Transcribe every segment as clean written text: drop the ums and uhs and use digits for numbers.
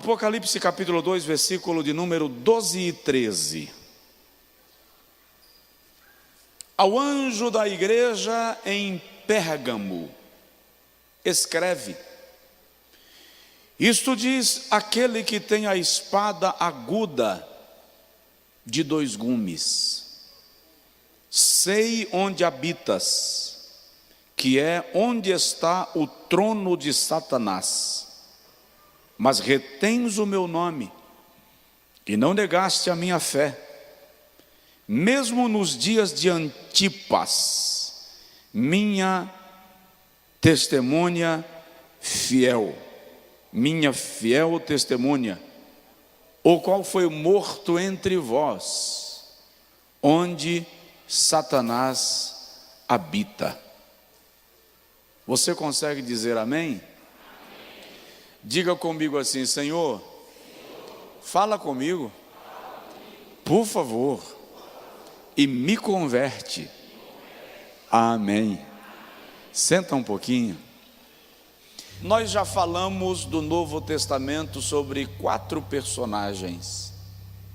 Apocalipse capítulo 2, versículo de número 12 e 13. Ao anjo da igreja em Pérgamo, escreve: isto diz aquele que tem a espada aguda de 2 gumes. Sei onde habitas, que é onde está o trono de Satanás, mas retens o meu nome, e não negaste a minha fé, mesmo nos dias de Antipas, minha testemunha fiel, minha fiel testemunha, o qual foi morto entre vós, onde Satanás habita. Você consegue dizer amém? Diga comigo assim: Senhor, fala comigo, por favor, e me converte. Amém. Senta um pouquinho. Nós já falamos do Novo Testamento sobre 4 personagens,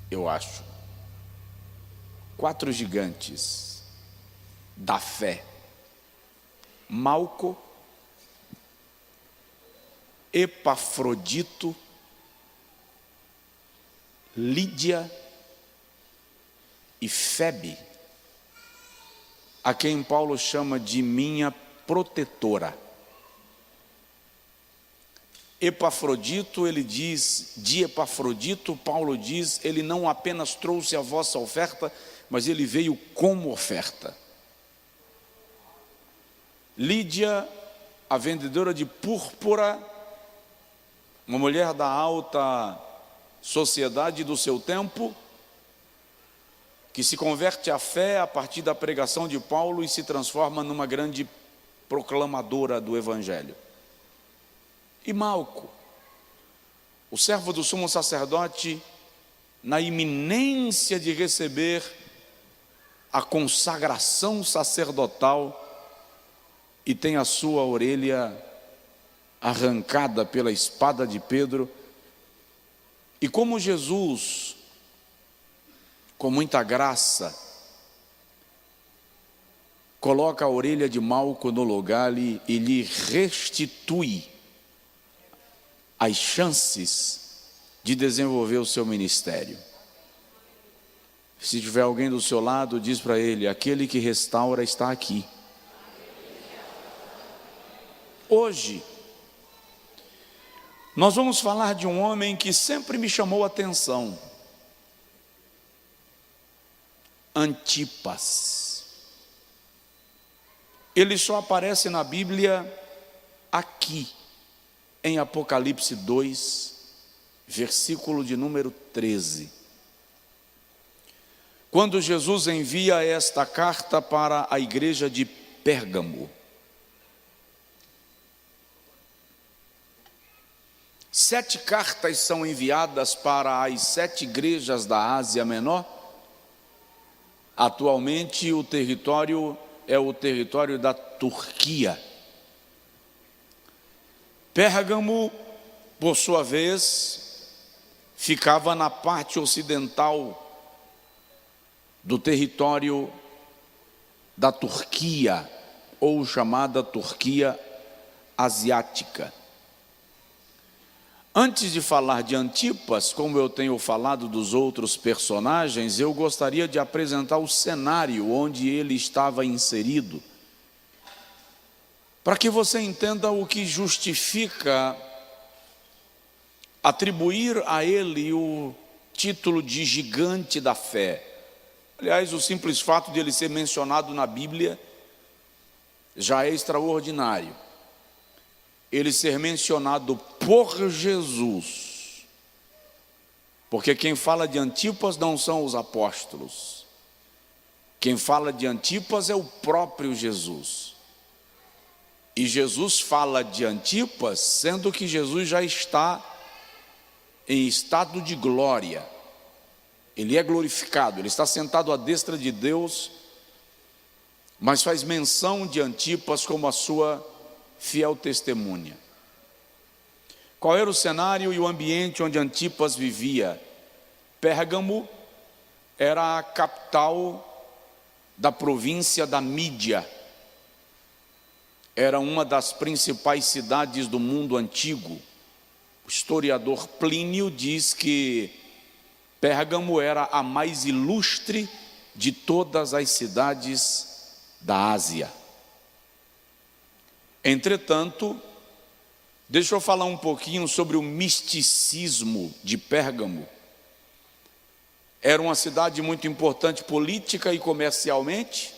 eu acho. 4 gigantes da fé: Malco, Epafrodito, Lídia e Febe, a quem Paulo chama de minha protetora. Epafrodito, ele diz, de Epafrodito, Paulo diz, ele não apenas trouxe a vossa oferta, mas ele veio como oferta. Lídia, a vendedora de púrpura, uma mulher da alta sociedade do seu tempo, que se converte à fé a partir da pregação de Paulo e se transforma numa grande proclamadora do Evangelho. E Malco, o servo do sumo sacerdote, na iminência de receber a consagração sacerdotal, e tem a sua orelha arrancada pela espada de Pedro. E como Jesus, com muita graça, coloca a orelha de Malco no lugar e lhe restitui as chances de desenvolver o seu ministério. Se tiver alguém do seu lado, diz para ele: aquele que restaura está aqui. Hoje nós vamos falar de um homem que sempre me chamou a atenção: Antipas. Ele só aparece na Bíblia aqui, em Apocalipse 2, versículo de número 13. Quando Jesus envia esta carta para a igreja de Pérgamo. 7 cartas são enviadas para as 7 igrejas da Ásia Menor. Atualmente o território é o território da Turquia. Pérgamo, por sua vez, ficava na parte ocidental do território da Turquia, ou chamada Turquia Asiática. Antes de falar de Antipas, como eu tenho falado dos outros personagens, eu gostaria de apresentar o cenário onde ele estava inserido, para que você entenda o que justifica atribuir a ele o título de gigante da fé. Aliás, o simples fato de ele ser mencionado na Bíblia já é extraordinário. Ele ser mencionado por Jesus, porque quem fala de Antipas não são os apóstolos, quem fala de Antipas é o próprio Jesus. E Jesus fala de Antipas, sendo que Jesus já está em estado de glória. Ele é glorificado, ele está sentado à destra de Deus, mas faz menção de Antipas como a sua fiel testemunha. Qual era o cenário e o ambiente onde Antipas vivia? Pérgamo era a capital da província da Mídia. Era uma das principais cidades do mundo antigo. O historiador Plínio diz que Pérgamo era a mais ilustre de todas as cidades da Ásia. Entretanto, deixa eu falar um pouquinho sobre o misticismo de Pérgamo. Era uma cidade muito importante política e comercialmente,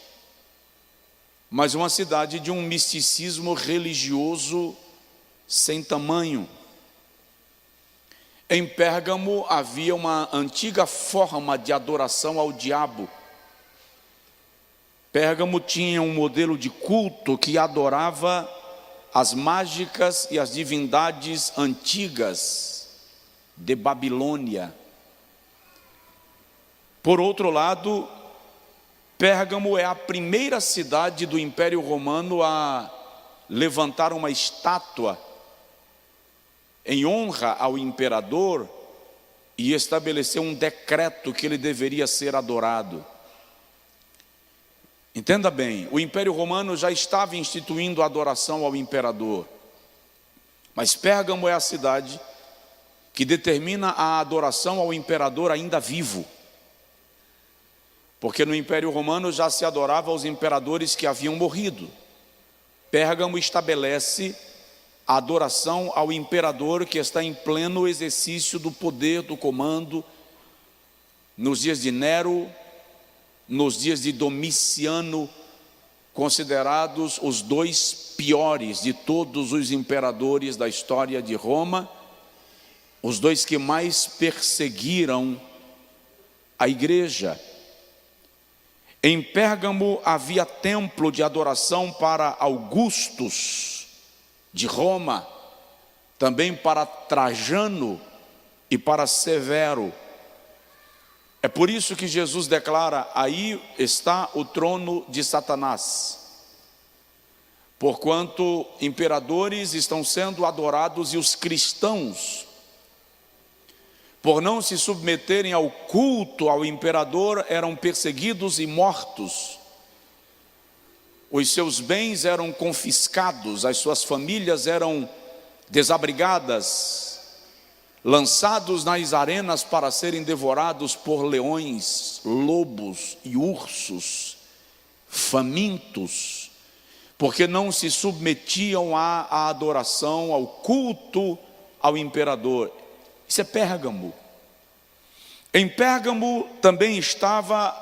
mas uma cidade de um misticismo religioso sem tamanho. Em Pérgamo havia uma antiga forma de adoração ao diabo. Pérgamo tinha um modelo de culto que adorava as mágicas e as divindades antigas de Babilônia. Por outro lado, Pérgamo é a primeira cidade do Império Romano a levantar uma estátua em honra ao imperador e estabelecer um decreto que ele deveria ser adorado. Entenda bem, o Império Romano já estava instituindo a adoração ao imperador, mas Pérgamo é a cidade que determina a adoração ao imperador ainda vivo, porque no Império Romano já se adorava aos imperadores que haviam morrido. Pérgamo estabelece a adoração ao imperador que está em pleno exercício do poder, do comando, nos dias de Nero, nos dias de Domiciano, considerados os dois piores de todos os imperadores da história de Roma, os dois que mais perseguiram a igreja. Em Pérgamo havia templo de adoração para Augustus de Roma, também para Trajano e para Severo. É por isso que Jesus declara: aí está o trono de Satanás. Porquanto imperadores estão sendo adorados e os cristãos, por não se submeterem ao culto ao imperador, eram perseguidos e mortos. Os seus bens eram confiscados, as suas famílias eram desabrigadas, lançados nas arenas para serem devorados por leões, lobos e ursos, famintos, porque não se submetiam à adoração, ao culto ao imperador. Isso é Pérgamo. Em Pérgamo também estavam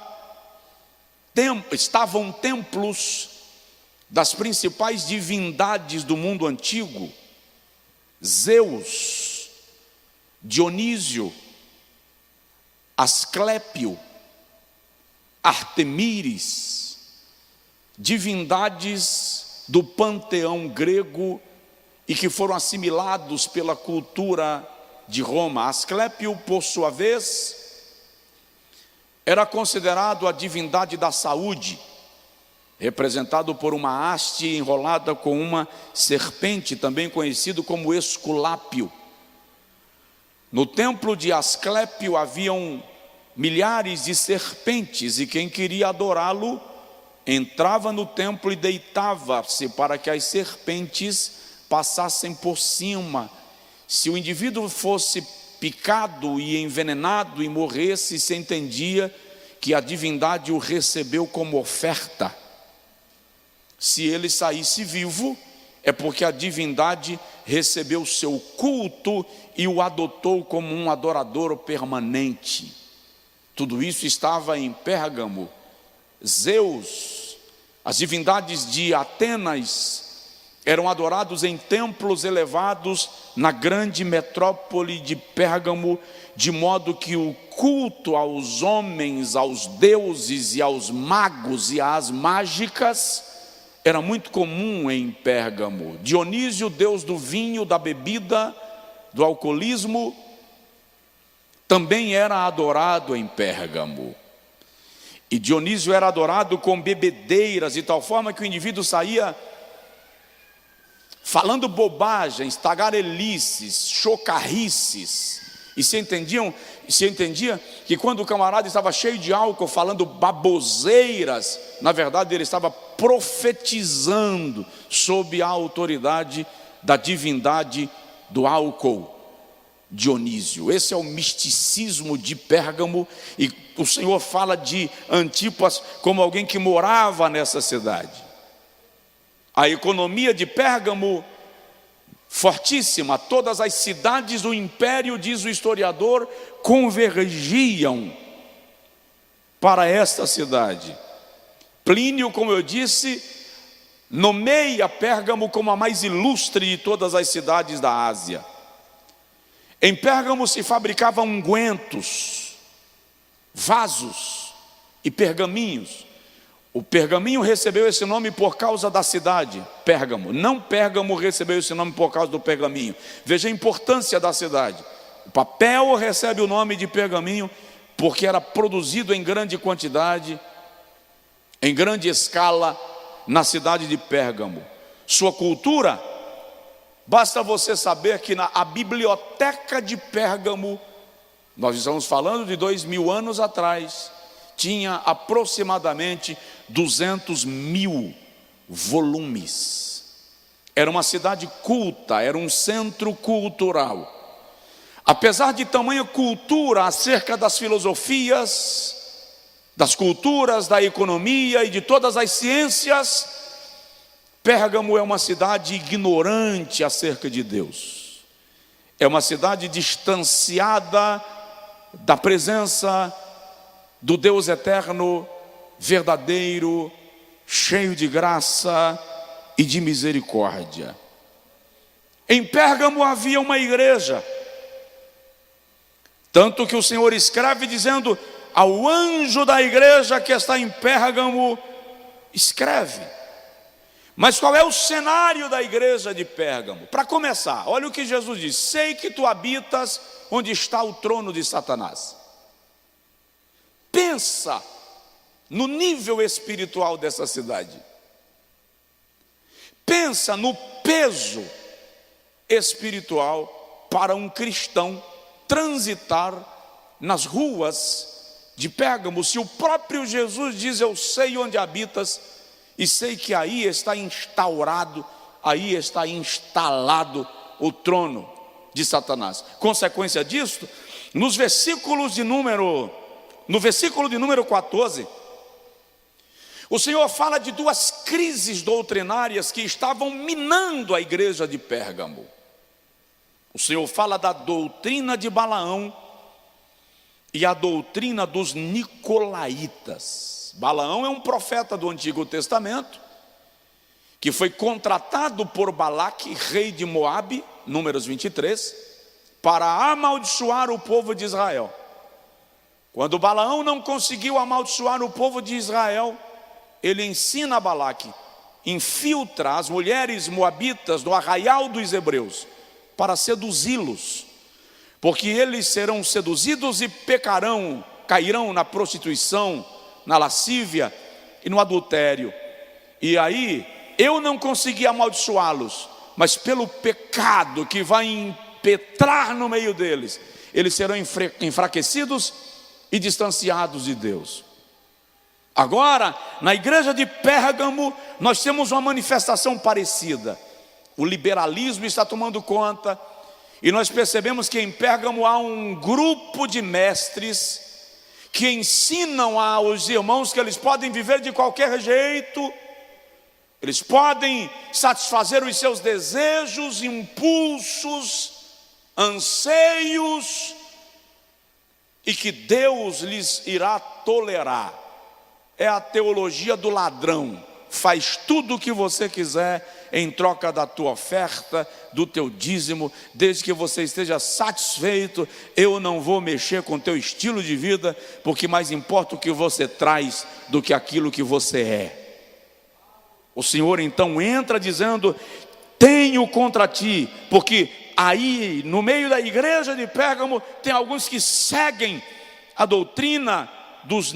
templos das principais divindades do mundo antigo: Zeus, Dionísio, Asclépio, Artemíris, divindades do panteão grego e que foram assimilados pela cultura de Roma. Asclépio, por sua vez, era considerado a divindade da saúde, representado por uma haste enrolada com uma serpente, também conhecido como Esculápio. No templo de Asclépio haviam milhares de serpentes, e quem queria adorá-lo entrava no templo e deitava-se para que as serpentes passassem por cima. Se o indivíduo fosse picado e envenenado e morresse, se entendia que a divindade o recebeu como oferta. Se ele saísse vivo, é porque a divindade recebeu seu culto e o adotou como um adorador permanente. Tudo isso estava em Pérgamo. Zeus, as divindades de Atenas, eram adorados em templos elevados na grande metrópole de Pérgamo, de modo que o culto aos homens, aos deuses e aos magos e às mágicas era muito comum em Pérgamo. Dionísio, deus do vinho, da bebida, do alcoolismo, também era adorado em Pérgamo. E Dionísio era adorado com bebedeiras, de tal forma que o indivíduo saía falando bobagens, tagarelices, chocarrices. E se entendia que quando o camarada estava cheio de álcool, falando baboseiras, na verdade ele estava profetizando sob a autoridade da divindade do álcool, Dionísio. Esse é o misticismo de Pérgamo, e o Senhor fala de Antipas como alguém que morava nessa cidade. A economia de Pérgamo, fortíssima, todas as cidades do império, diz o historiador, convergiam para esta cidade. Plínio, como eu disse, nomeia Pérgamo como a mais ilustre de todas as cidades da Ásia. Em Pérgamo se fabricavam ungüentos, vasos e pergaminhos. O pergaminho recebeu esse nome por causa da cidade, Pérgamo. Não Pérgamo recebeu esse nome por causa do pergaminho. Veja a importância da cidade. O papel recebe o nome de pergaminho porque era produzido em grande quantidade, em grande escala, na cidade de Pérgamo. Sua cultura, basta você saber que a biblioteca de Pérgamo, nós estamos falando de 2000 anos atrás, tinha aproximadamente 200.000 volumes. Era uma cidade culta, era um centro cultural. Apesar de tamanha cultura acerca das filosofias, das culturas, da economia e de todas as ciências, Pérgamo é uma cidade ignorante acerca de Deus. É uma cidade distanciada da presença do Deus eterno, verdadeiro, cheio de graça e de misericórdia. Em Pérgamo havia uma igreja, tanto que o Senhor escreve dizendo ao anjo da igreja que está em Pérgamo, escreve. Mas qual é o cenário da igreja de Pérgamo? Para começar, olha o que Jesus diz: sei que tu habitas onde está o trono de Satanás. Pensa no nível espiritual dessa cidade. Pensa no peso espiritual para um cristão transitar nas ruas de Pérgamo. Se o próprio Jesus diz: eu sei onde habitas e sei que aí está instaurado, aí está instalado o trono de Satanás. Consequência disto, no versículo de número 14, o Senhor fala de duas crises doutrinárias que estavam minando a igreja de Pérgamo. O Senhor fala da doutrina de Balaão e a doutrina dos nicolaítas. Balaão é um profeta do Antigo Testamento que foi contratado por Balaque, rei de Moabe, Números 23, para amaldiçoar o povo de Israel. Quando Balaão não conseguiu amaldiçoar o povo de Israel, ele ensina a Balaque, infiltra as mulheres moabitas no arraial dos hebreus para seduzi-los, porque eles serão seduzidos e pecarão, cairão na prostituição, na lascívia e no adultério. E aí eu não consegui amaldiçoá-los, mas pelo pecado que vai impetrar no meio deles, eles serão enfraquecidos e distanciados de Deus. Agora, na igreja de Pérgamo, nós temos uma manifestação parecida. O liberalismo está tomando conta, e nós percebemos que em Pérgamo há um grupo de mestres que ensinam aos irmãos que eles podem viver de qualquer jeito, eles podem satisfazer os seus desejos, impulsos, anseios, e que Deus lhes irá tolerar. É a teologia do ladrão. Faz tudo o que você quiser em troca da tua oferta, do teu dízimo, desde que você esteja satisfeito. Eu não vou mexer com o teu estilo de vida, porque mais importa o que você traz do que aquilo que você é. O Senhor então entra dizendo: tenho contra ti, porque aí no meio da igreja de Pérgamo tem alguns que seguem a doutrina dos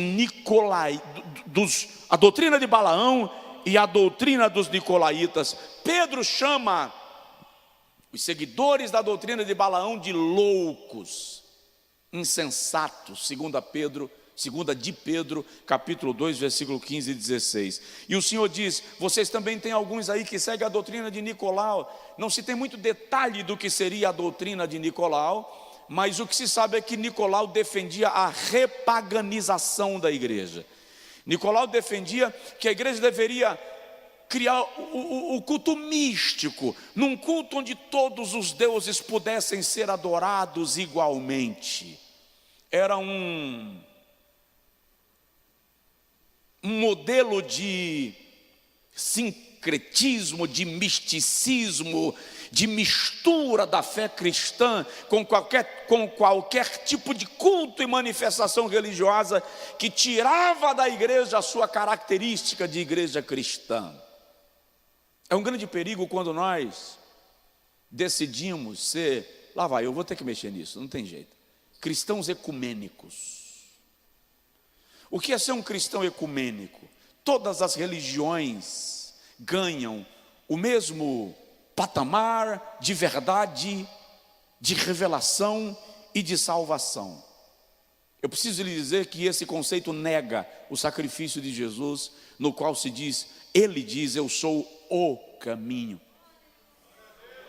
a doutrina de Balaão e a doutrina dos nicolaítas. Pedro chama os seguidores da doutrina de Balaão, de loucos, insensatos, segunda de Pedro, capítulo 2, versículo 15 e 16. E o Senhor diz: vocês também têm alguns aí que seguem a doutrina de Nicolau. Não se tem muito detalhe do que seria a doutrina de Nicolau, mas o que se sabe é que Nicolau defendia a repaganização da igreja. Nicolau defendia que a igreja deveria criar o culto místico, num culto onde todos os deuses pudessem ser adorados igualmente. Era um modelo de sincretismo, de misticismo, de mistura da fé cristã com qualquer tipo de culto e manifestação religiosa que tirava da igreja a sua característica de igreja cristã. É um grande perigo quando nós decidimos ser, lá vai, eu vou ter que mexer nisso, não tem jeito, cristãos ecumênicos. O que é ser um cristão ecumênico? Todas as religiões ganham o mesmo patamar de verdade, de revelação e de salvação. Eu preciso lhe dizer que esse conceito nega o sacrifício de Jesus, no qual se diz, ele diz: eu sou o caminho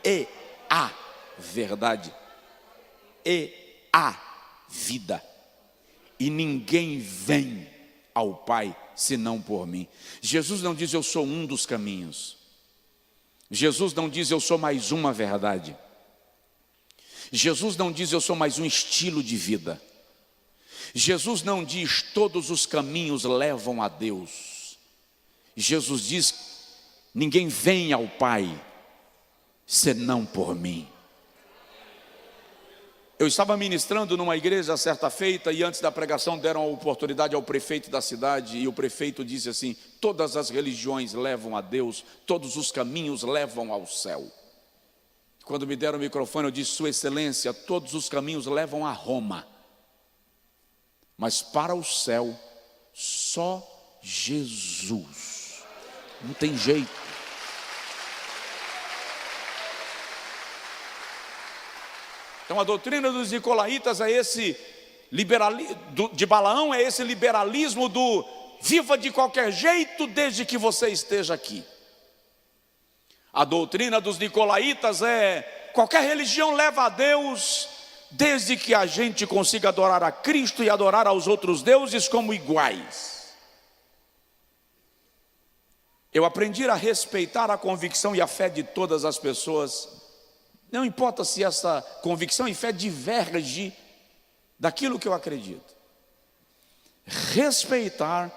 e a verdade e a vida, e ninguém vem ao Pai senão por mim. Jesus não diz eu sou um dos caminhos. Jesus não diz eu sou mais uma verdade. Jesus não diz eu sou mais um estilo de vida. Jesus não diz todos os caminhos levam a Deus. Jesus diz ninguém vem ao Pai senão por mim. Eu estava ministrando numa igreja certa feita e antes da pregação deram a oportunidade ao prefeito da cidade e o prefeito disse assim: todas as religiões levam a Deus, todos os caminhos levam ao céu. Quando me deram o microfone eu disse: Sua Excelência, todos os caminhos levam a Roma, mas para o céu só Jesus, não tem jeito. Então a doutrina dos nicolaítas é esse liberalismo, de Balaão é esse liberalismo do viva de qualquer jeito desde que você esteja aqui. A doutrina dos nicolaítas é qualquer religião leva a Deus desde que a gente consiga adorar a Cristo e adorar aos outros deuses como iguais. Eu aprendi a respeitar a convicção e a fé de todas as pessoas. Não importa se essa convicção e fé diverge daquilo que eu acredito. Respeitar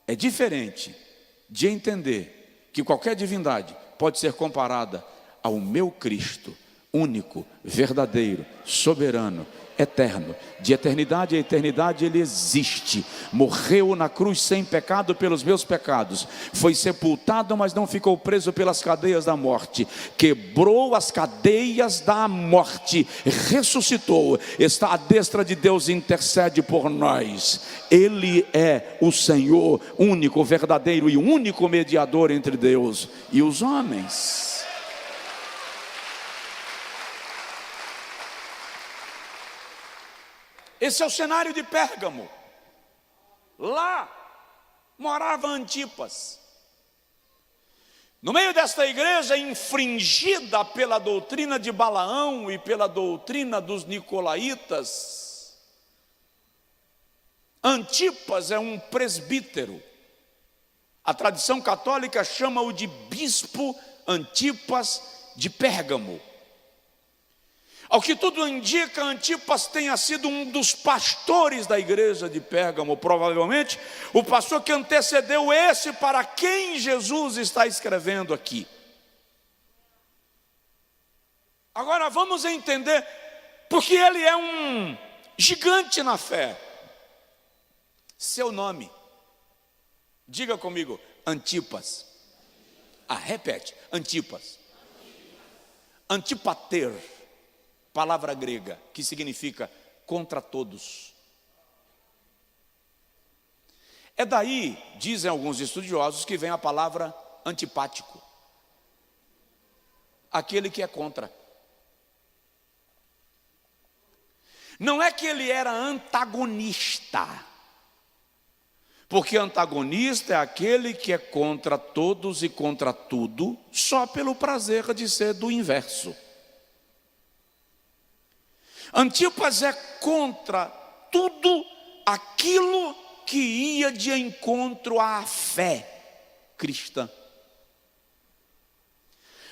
é diferente de entender que qualquer divindade pode ser comparada ao meu Cristo, único, verdadeiro, soberano, eterno. De eternidade a eternidade ele existe. Morreu na cruz sem pecado pelos meus pecados. Foi sepultado, mas não ficou preso pelas cadeias da morte. Quebrou as cadeias da morte. Ressuscitou. Está à destra de Deus e intercede por nós. Ele é o Senhor, único, verdadeiro e único mediador entre Deus e os homens. Esse é o cenário de Pérgamo. Lá morava Antipas. No meio desta igreja infringida pela doutrina de Balaão e pela doutrina dos nicolaítas, Antipas é um presbítero. A tradição católica chama-o de bispo Antipas de Pérgamo. Ao que tudo indica, Antipas tenha sido um dos pastores da igreja de Pérgamo, provavelmente o pastor que antecedeu esse para quem Jesus está escrevendo aqui. Agora vamos entender porque ele é um gigante na fé. Seu nome, diga comigo, Antipas. Repete, Antipas. Antipater. Palavra grega que significa contra todos. É daí, dizem alguns estudiosos, que vem a palavra antipático. Aquele que é contra. Não é que ele era antagonista, porque antagonista é aquele que é contra todos e contra tudo, só pelo prazer de ser do inverso. Antipas é contra tudo aquilo que ia de encontro à fé cristã.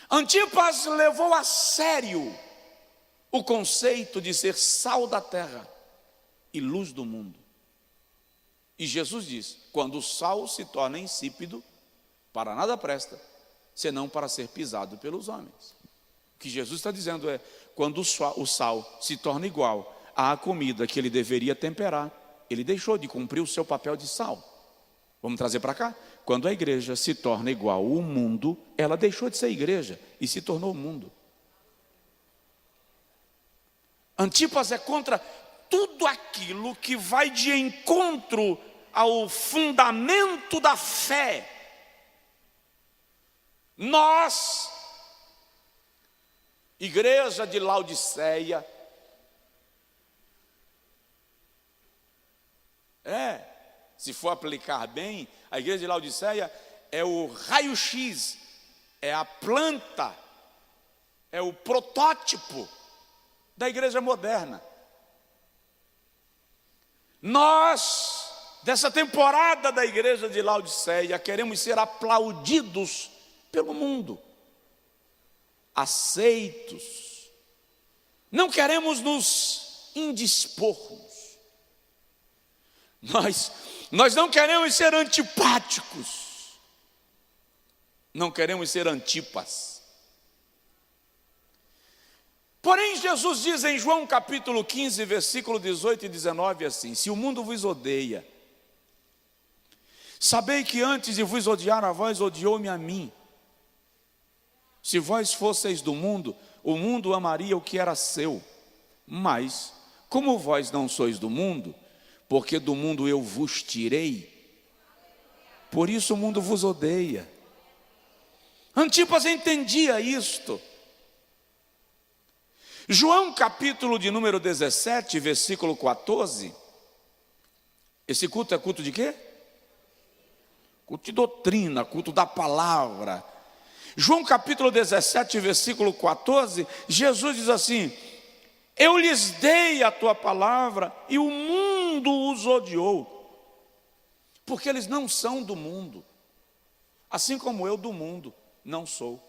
Antipas levou a sério o conceito de ser sal da terra e luz do mundo. E Jesus diz: quando o sal se torna insípido, para nada presta, senão para ser pisado pelos homens. O que Jesus está dizendo é: quando o sal se torna igual à comida que ele deveria temperar, ele deixou de cumprir o seu papel de sal. Vamos trazer para cá? Quando a igreja se torna igual ao mundo, ela deixou de ser igreja e se tornou mundo. Antipas é contra tudo aquilo que vai de encontro ao fundamento da fé. Nós, igreja de Laodiceia, se for aplicar bem, a igreja de Laodiceia é o raio-x, é a planta, é o protótipo da igreja moderna. Nós, dessa temporada da igreja de Laodiceia, queremos ser aplaudidos pelo mundo, aceitos. Não queremos nos indispormos. Nós não queremos ser antipáticos. Não queremos ser antipas. Porém, Jesus diz em João capítulo 15, versículo 18 e 19 assim: se o mundo vos odeia, sabei que antes de vos odiar a vós, odiou-me a mim. Se vós fosseis do mundo, o mundo amaria o que era seu. Mas, como vós não sois do mundo, porque do mundo eu vos tirei, por isso o mundo vos odeia. Antipas entendia isto. João capítulo de número 17, versículo 14. Esse culto é culto de quê? Culto de doutrina, culto da palavra. João capítulo 17, versículo 14, Jesus diz assim: eu lhes dei a tua palavra e o mundo os odiou, porque eles não são do mundo, assim como eu do mundo não sou.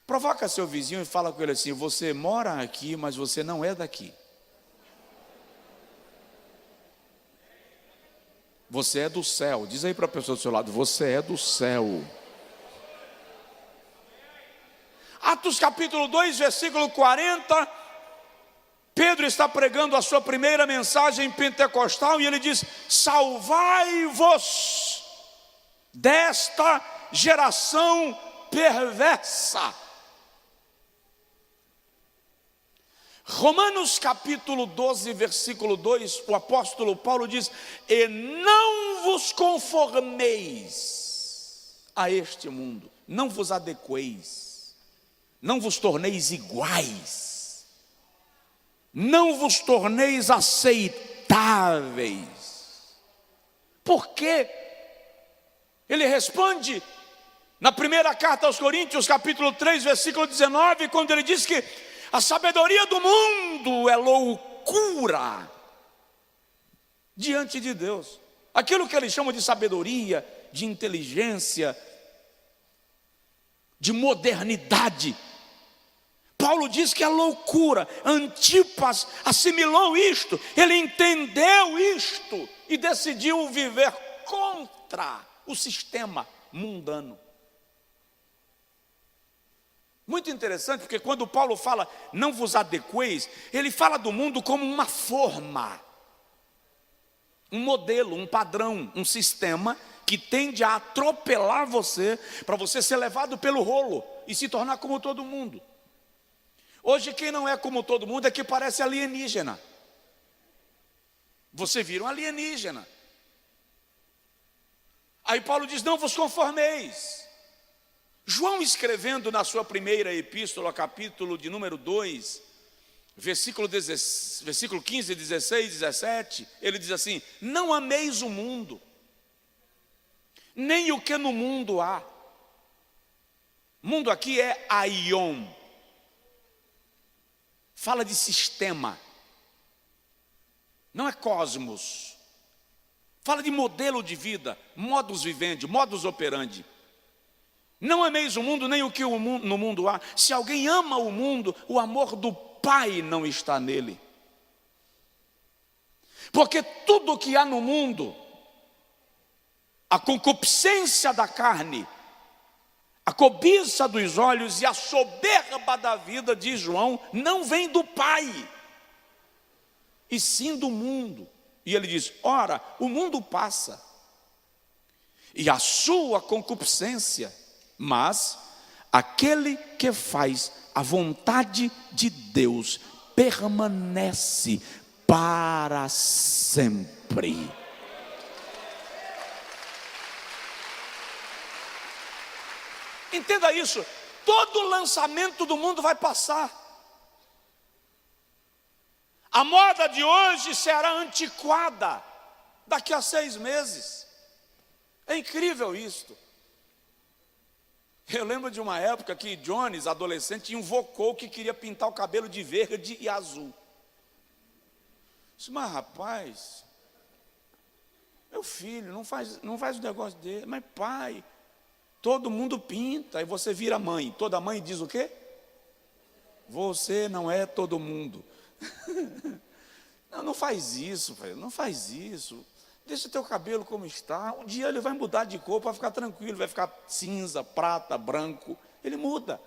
Provoca seu vizinho e fala com ele assim: você mora aqui, mas você não é daqui. Você é do céu. Diz aí para a pessoa do seu lado: você é do céu. Atos capítulo 2, versículo 40, Pedro está pregando a sua primeira mensagem pentecostal e ele diz: salvai-vos desta geração perversa. Romanos capítulo 12, versículo 2, o apóstolo Paulo diz: e não vos conformeis a este mundo, não vos adequeis, não vos torneis iguais, não vos torneis aceitáveis. Por quê? Ele responde na primeira carta aos Coríntios, capítulo 3, versículo 19, quando ele diz que a sabedoria do mundo é loucura diante de Deus. Aquilo que ele chama de sabedoria, de inteligência, de modernidade, Paulo diz que é loucura. Antipas assimilou isto, ele entendeu isto e decidiu viver contra o sistema mundano. Muito interessante, porque quando Paulo fala não vos adequeis, ele fala do mundo como uma forma, um modelo, um padrão, um sistema que tende a atropelar você, para você ser levado pelo rolo e se tornar como todo mundo. Hoje quem não é como todo mundo é que parece alienígena. Você vira um alienígena. Aí Paulo diz: não vos conformeis. João, escrevendo na sua primeira epístola, capítulo de número 2, versículo 15, 16, 17, ele diz assim: não ameis o mundo, nem o que no mundo há. Mundo aqui é aion, fala de sistema, não é cosmos, fala de modelo de vida, modus vivendi, modus operandi. Não ameis o mundo, nem o que no mundo há. Se alguém ama o mundo, o amor do Pai não está nele. Porque tudo que há no mundo, a concupiscência da carne, a cobiça dos olhos e a soberba da vida, diz João, não vem do Pai, e sim do mundo. E ele diz: ora, o mundo passa, e a sua concupiscência, mas aquele que faz a vontade de Deus permanece para sempre. Entenda isso, todo lançamento do mundo vai passar. A moda de hoje será antiquada daqui a 6 meses. É incrível isto. Eu lembro de uma época que Jones, adolescente, invocou que queria pintar o cabelo de verde e azul. Disse: mas rapaz, meu filho, não faz o negócio dele. Mas pai, todo mundo pinta, aí você vira mãe. Toda mãe diz o quê? Você não é todo mundo. Não faz isso, pai, não faz isso. Deixa teu cabelo como está. Um dia ele vai mudar de cor para ficar tranquilo. Vai ficar cinza, prata, branco. Ele muda.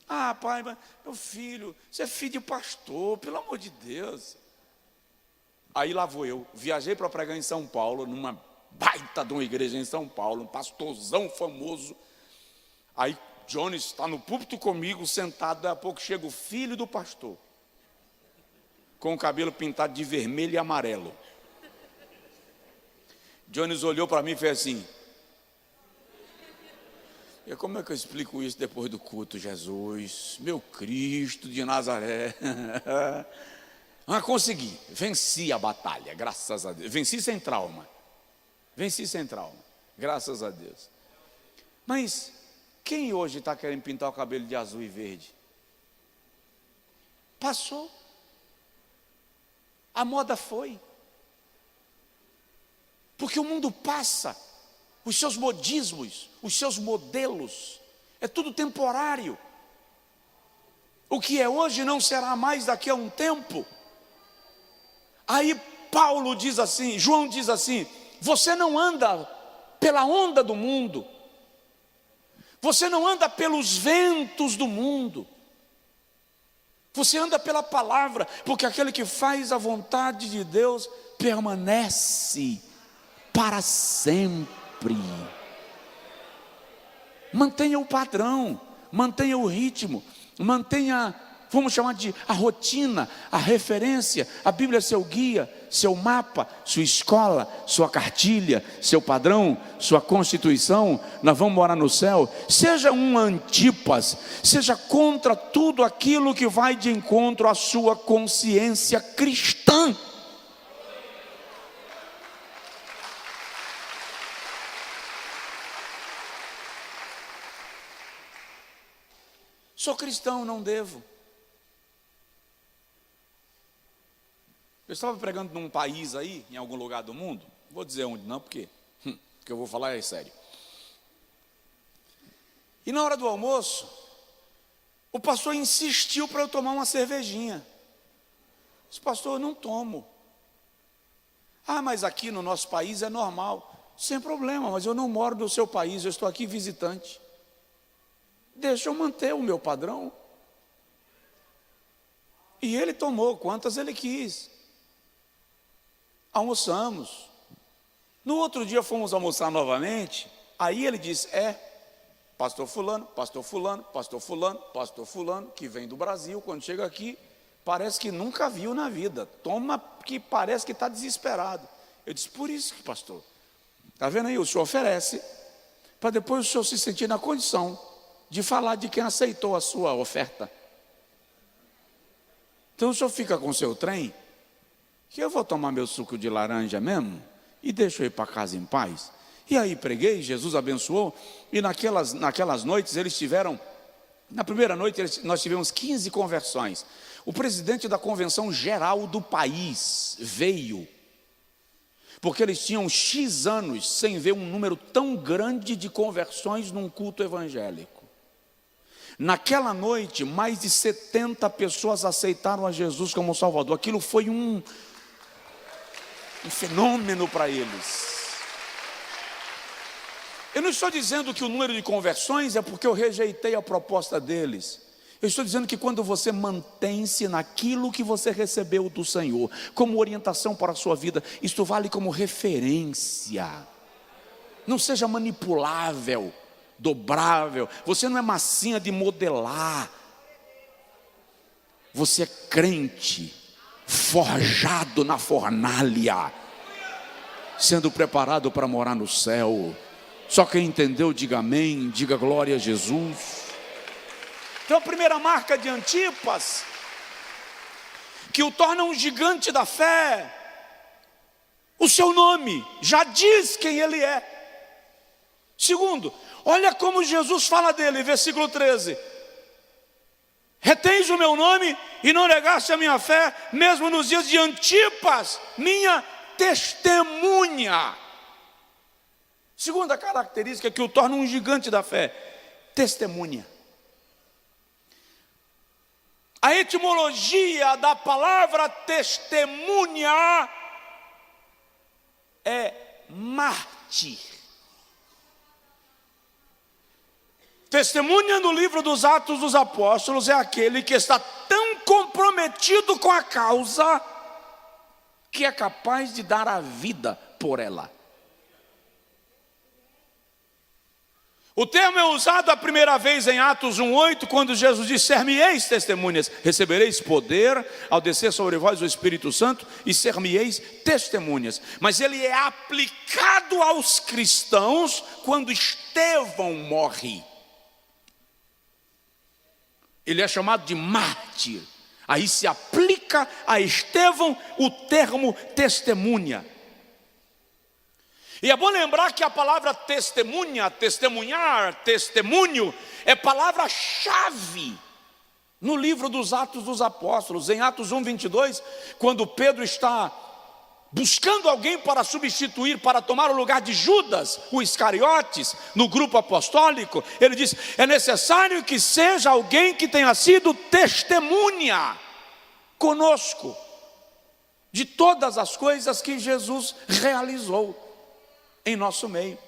Ah, pai, meu filho, você é filho de pastor, pelo amor de Deus. Aí lá vou eu. Viajei para pregar em São Paulo, numa baita de uma igreja em São Paulo, um pastorzão famoso. Aí Jones está no púlpito comigo, sentado. Daí a pouco chega o filho do pastor, com o cabelo pintado de vermelho e amarelo. Jones olhou para mim e fez assim: e como é que eu explico isso depois do culto? Jesus, meu Cristo de Nazaré. Mas consegui, venci a batalha, graças a Deus. Venci sem trauma, graças a Deus. Mas quem hoje está querendo pintar o cabelo de azul e verde? Passou, a moda foi. Porque o mundo passa, os seus modismos, os seus modelos, é tudo temporário. O que é hoje não será mais daqui a um tempo. Aí Paulo diz assim, João diz assim: você não anda pela onda do mundo, você não anda pelos ventos do mundo, você anda pela palavra, porque aquele que faz a vontade de Deus permanece para sempre. Mantenha o padrão, mantenha o ritmo, mantenha, vamos chamar de a rotina, a referência. A Bíblia é seu guia, seu mapa, sua escola, sua cartilha, seu padrão, sua constituição. Nós vamos morar no céu. Seja um Antipas, seja contra tudo aquilo que vai de encontro à sua consciência cristã. Sou cristão, não devo. Eu estava pregando num país aí, em algum lugar do mundo, não vou dizer onde não, porque o que eu vou falar é sério. E na hora do almoço, o pastor insistiu para eu tomar uma cervejinha. Eu disse: pastor, eu não tomo. Ah, mas aqui no nosso país é normal. Sem problema, mas eu não moro no seu país, eu estou aqui visitante. Deixa eu manter o meu padrão. E ele tomou quantas ele quis. Almoçamos. No outro dia fomos almoçar novamente. Aí ele disse: pastor fulano, pastor fulano, pastor fulano, pastor fulano, que vem do Brasil, quando chega aqui, parece que nunca viu na vida. Toma, que parece que está desesperado. Eu disse: por isso que, pastor, está vendo aí, o senhor oferece, para depois o senhor se sentir na condição de falar de quem aceitou a sua oferta. Então o senhor fica com o seu trem, que eu vou tomar meu suco de laranja mesmo, e deixo eu ir para casa em paz. E aí preguei, Jesus abençoou, e naquelas noites eles tiveram, na primeira noite nós tivemos 15 conversões. O presidente da convenção geral do país veio, porque eles tinham X anos sem ver um número tão grande de conversões num culto evangélico. Naquela noite, mais de 70 pessoas aceitaram a Jesus como Salvador. Aquilo foi um fenômeno para eles. Eu não estou dizendo que o número de conversões é porque eu rejeitei a proposta deles. Eu estou dizendo que quando você mantém-se naquilo que você recebeu do Senhor, como orientação para a sua vida, isto vale como referência. Não seja manipulável, dobrável. Você não é massinha de modelar. Você é crente, forjado na fornalha, sendo preparado para morar no céu. Só quem entendeu, diga amém, diga glória a Jesus. Então a primeira marca de Antipas, que o torna um gigante da fé, o seu nome já diz quem ele é. Segundo, olha como Jesus fala dele, versículo 13: retens o meu nome e não negaste a minha fé, mesmo nos dias de Antipas, minha testemunha. Segunda característica que o torna um gigante da fé: testemunha. A etimologia da palavra testemunha é mártir. Testemunha no livro dos Atos dos Apóstolos é aquele que está tão comprometido com a causa que é capaz de dar a vida por ela. O termo é usado a primeira vez em Atos 1:8, quando Jesus diz: ser-me-eis testemunhas, recebereis poder ao descer sobre vós o Espírito Santo, e ser-me-eis testemunhas. Mas ele é aplicado aos cristãos quando Estevão morre. Ele é chamado de mártir. Aí se aplica a Estevão o termo testemunha. E é bom lembrar que a palavra testemunha, testemunhar, testemunho, é palavra-chave no livro dos Atos dos Apóstolos. Em Atos 1:22, quando Pedro está buscando alguém para substituir, para tomar o lugar de Judas, o Iscariotes, no grupo apostólico, ele diz: é necessário que seja alguém que tenha sido testemunha conosco de todas as coisas que Jesus realizou em nosso meio.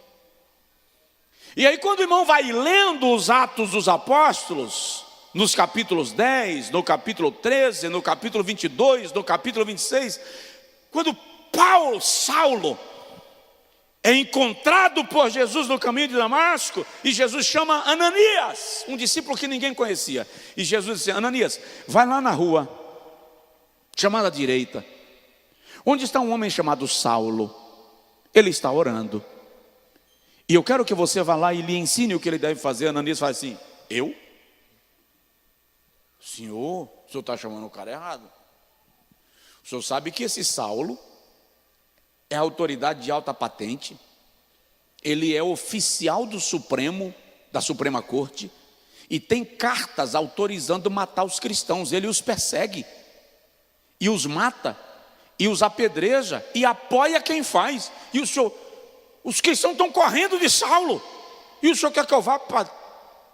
E aí quando o irmão vai lendo os Atos dos Apóstolos, nos capítulos 10, no capítulo 13, no capítulo 22, no capítulo 26, quando Saulo é encontrado por Jesus no caminho de Damasco, e Jesus chama Ananias, um discípulo que ninguém conhecia, e Jesus disse: Ananias, vai lá na rua chamada à direita, onde está um homem chamado Saulo. Ele está orando, e eu quero que você vá lá e lhe ensine o que ele deve fazer. Ananias fala assim: eu? Senhor, o senhor está chamando o cara errado. O senhor sabe que esse Saulo é autoridade de alta patente, ele é oficial do Supremo, da Suprema Corte, e tem cartas autorizando matar os cristãos. Ele os persegue, e os mata, e os apedreja, e apoia quem faz. E o senhor, os cristãos estão correndo de Saulo, e o senhor quer que eu vá para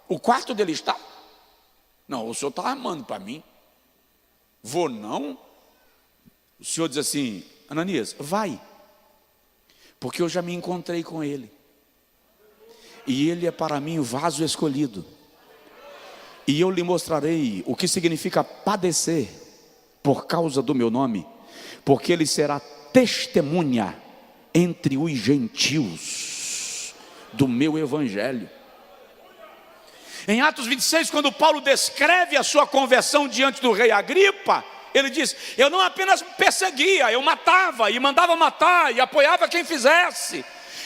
o quarto dele estar? Não, o senhor está armando para mim. Vou não? O senhor diz assim: Ananias, vai, porque eu já me encontrei com ele, e ele é para mim o vaso escolhido, e eu lhe mostrarei o que significa padecer por causa do meu nome, porque ele será testemunha entre os gentios do meu evangelho. Em Atos 26, quando Paulo descreve a sua conversão diante do rei Agripa, ele diz: eu não apenas perseguia, eu matava e mandava matar e apoiava quem fizesse.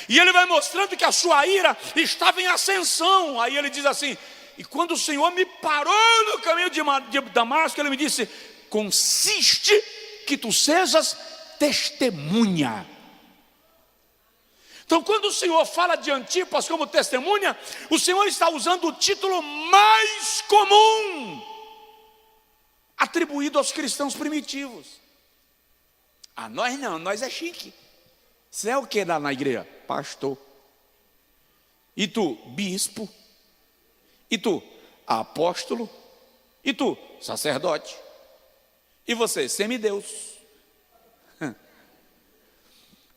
E ele vai mostrando que a sua ira estava em ascensão. Aí ele diz assim: e quando o Senhor me parou no caminho de Damasco, ele me disse: consiste que tu sejas testemunha. Então, quando o Senhor fala de Antipas como testemunha, o Senhor está usando o título mais comum atribuído aos cristãos primitivos. Ah, nós não, nós é chique. Você é o que lá na igreja? Pastor. E tu, bispo. E tu, apóstolo. E tu, sacerdote. E você, semideus.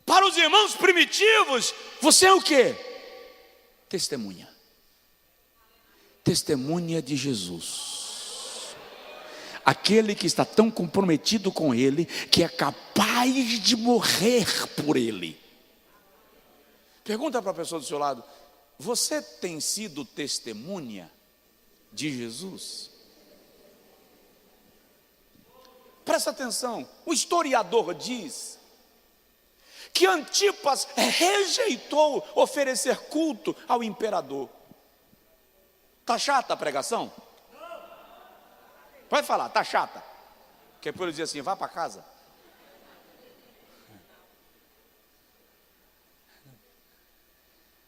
Para os irmãos primitivos, você é o quê? Testemunha. Testemunha de Jesus. Aquele que está tão comprometido com Ele, que é capaz de morrer por Ele. Pergunta para a pessoa do seu lado: você tem sido testemunha de Jesus? Presta atenção, o historiador diz que Antipas rejeitou oferecer culto ao imperador. Está chata a pregação? Pode falar, está chata. Porque por ele dizer assim, vá para casa.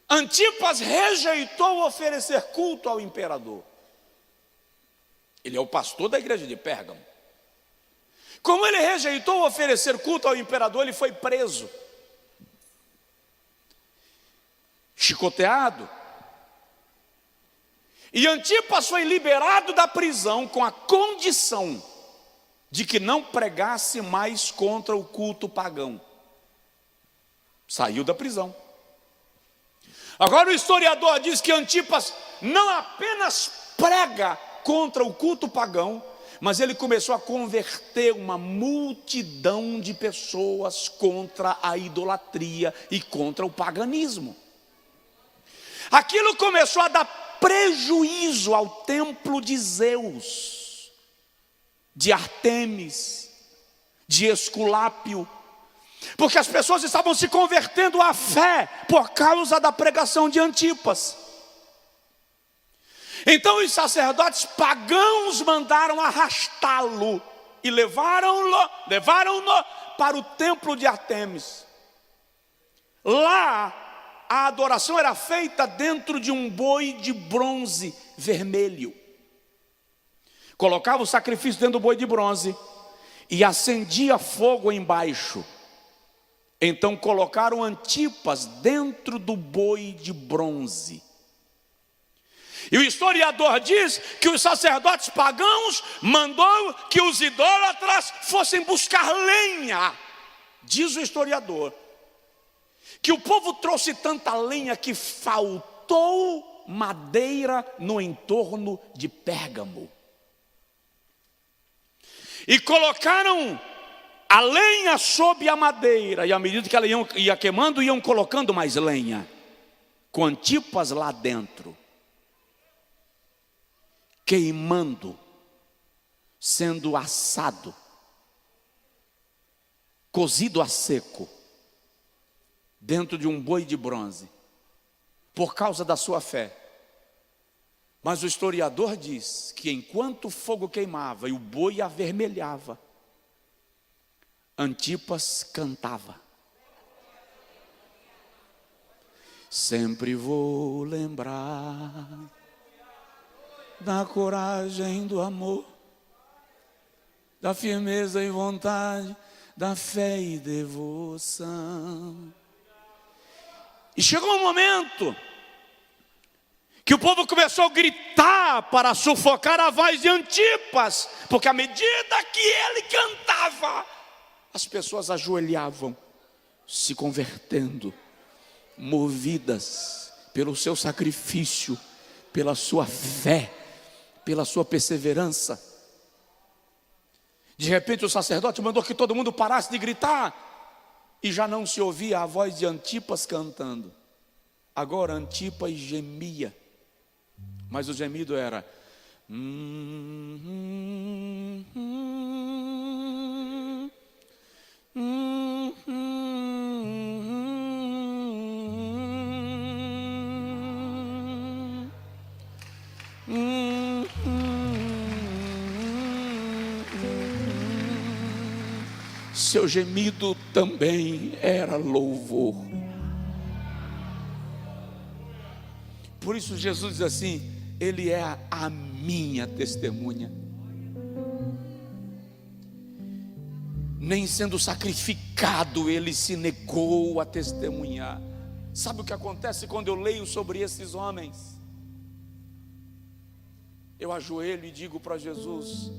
Antipas rejeitou oferecer culto ao imperador. Ele é o pastor da igreja de Pérgamo. Como ele rejeitou oferecer culto ao imperador, ele foi preso, chicoteado. E Antipas foi liberado da prisão com a condição de que não pregasse mais contra o culto pagão. Saiu da prisão. Agora o historiador diz que Antipas não apenas prega contra o culto pagão, mas ele começou a converter uma multidão de pessoas contra a idolatria e contra o paganismo. Aquilo começou a dar prejuízo ao templo de Zeus, de Artemis, de Esculápio, porque as pessoas estavam se convertendo à fé por causa da pregação de Antipas. Então os sacerdotes pagãos mandaram arrastá-lo e levaram-no para o templo de Artemis. Lá a adoração era feita dentro de um boi de bronze vermelho. Colocava o sacrifício dentro do boi de bronze e acendia fogo embaixo. Então colocaram Antipas dentro do boi de bronze. E o historiador diz que os sacerdotes pagãos mandou que os idólatras fossem buscar lenha. Diz o historiador que o povo trouxe tanta lenha que faltou madeira no entorno de Pérgamo. E colocaram a lenha sob a madeira, e à medida que ela ia queimando, iam colocando mais lenha, com Antipas lá dentro, queimando, sendo assado, cozido a seco, dentro de um boi de bronze, por causa da sua fé. Mas o historiador diz que enquanto o fogo queimava e o boi avermelhava, Antipas cantava: sempre vou lembrar da coragem do amor, da firmeza e vontade, da fé e devoção. E chegou um momento que o povo começou a gritar para sufocar a voz de Antipas, porque à medida que ele cantava, as pessoas ajoelhavam, se convertendo, movidas pelo seu sacrifício, pela sua fé, pela sua perseverança. De repente o sacerdote mandou que todo mundo parasse de gritar, e já não se ouvia a voz de Antipas cantando. Agora Antipas gemia, mas o gemido era seu gemido também era louvor. Por isso Jesus diz assim: Ele é a minha testemunha. Nem sendo sacrificado, Ele se negou a testemunhar. Sabe o que acontece quando eu leio sobre esses homens? Eu ajoelho e digo para Jesus: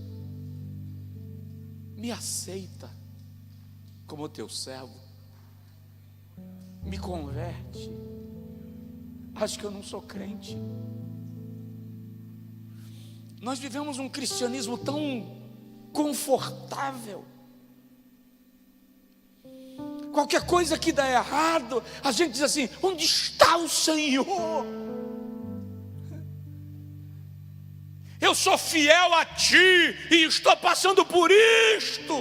me aceita como teu servo, me converte. Acho que eu não sou crente. Nós vivemos um cristianismo tão confortável. Qualquer coisa que dá errado, a gente diz assim: onde está o Senhor? Eu sou fiel a Ti e estou passando por isto.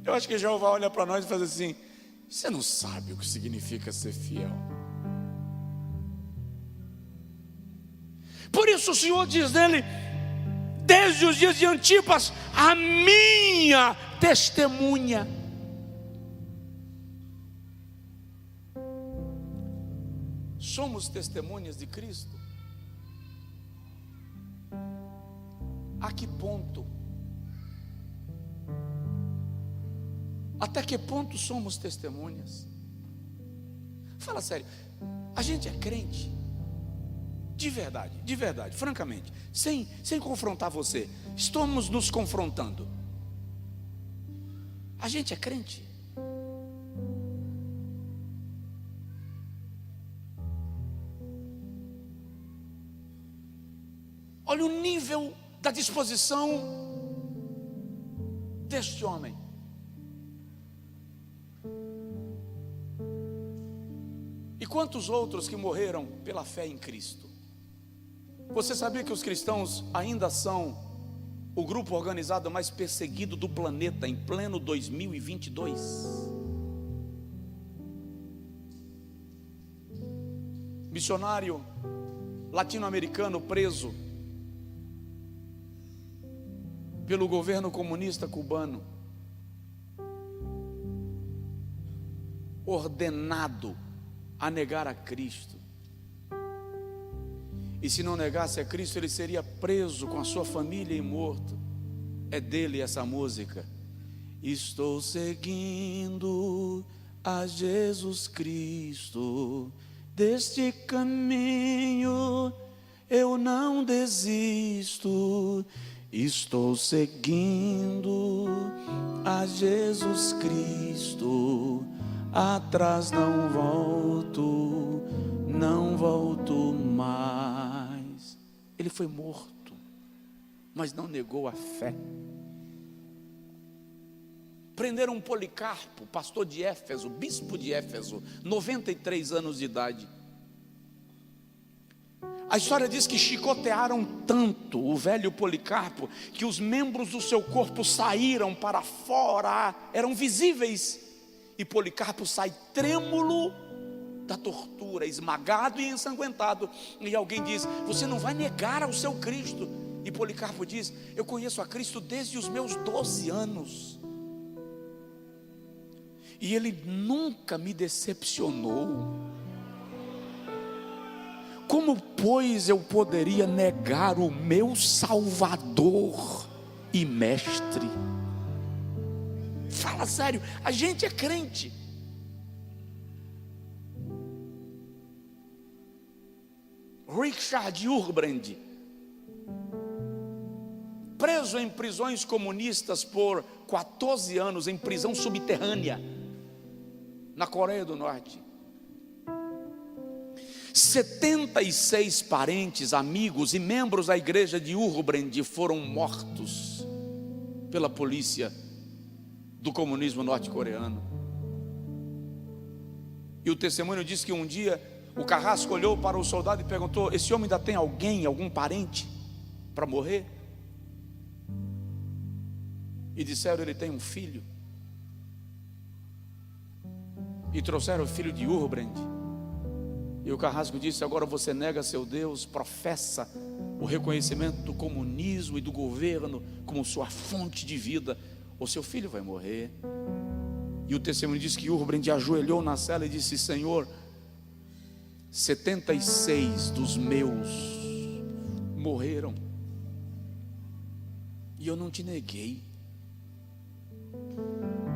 Eu acho que Jeová olha para nós e faz assim: você não sabe o que significa ser fiel. Por isso o Senhor diz nele, desde os dias de Antipas, a minha testemunha. Somos testemunhas de Cristo? A que ponto? Até que ponto somos testemunhas? Fala sério, a gente é crente? De verdade, francamente, sem confrontar você, estamos nos confrontando. A gente é crente? Olha o nível da disposição deste homem. E quantos outros que morreram pela fé em Cristo? Você sabia que os cristãos ainda são o grupo organizado mais perseguido do planeta em pleno 2022? Missionário latino-americano preso pelo governo comunista cubano, ordenado a negar a Cristo. E se não negasse a Cristo, ele seria preso com a sua família e morto. É dele essa música: estou seguindo a Jesus Cristo, deste caminho eu não desisto. Estou seguindo a Jesus Cristo, atrás não volto mais. Ele foi morto, mas não negou a fé. Prenderam Policarpo, pastor de Éfeso, bispo de Éfeso, 93 anos de idade. A história diz que chicotearam tanto o velho Policarpo que os membros do seu corpo saíram para fora, eram visíveis, e Policarpo sai trêmulo da tortura, esmagado e ensanguentado. E alguém diz: você não vai negar ao seu Cristo? E Policarpo diz: eu conheço a Cristo desde os meus 12 anos e Ele nunca me decepcionou. Como, pois, eu poderia negar o meu Salvador e Mestre? Fala sério, a gente é crente. Richard Urbrand, preso em prisões comunistas por 14 anos, em prisão subterrânea, na Coreia do Norte. 76 parentes, amigos e membros da igreja de Urbrand foram mortos pela polícia do comunismo norte-coreano. E o testemunho diz que um dia o carrasco olhou para o soldado e perguntou: esse homem ainda tem alguém, algum parente para morrer? E disseram: ele tem um filho. E trouxeram o filho de Urbrand. E o carrasco disse: agora você nega seu Deus, professa o reconhecimento do comunismo e do governo como sua fonte de vida. ou seu filho vai morrer. E o testemunho diz que Urbrand ajoelhou na cela e disse: Senhor, 76 dos meus morreram, e eu não te neguei,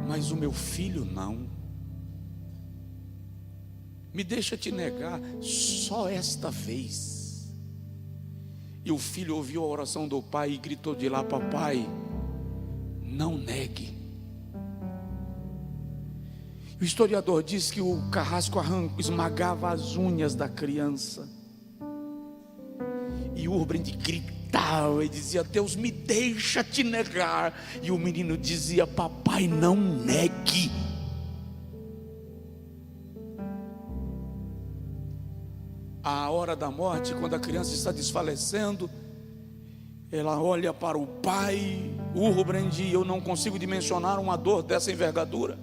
mas o meu filho não. Me deixa te negar só esta vez. E o filho ouviu a oração do pai e gritou de lá: papai, não negue. O historiador diz que o carrasco esmagava as unhas da criança. E Urbrand gritava e dizia: Deus, me deixa te negar. E o menino dizia: papai, não negue. À hora da morte, quando a criança está desfalecendo, ela olha para o pai, Urbrand, e eu não consigo dimensionar uma dor dessa envergadura,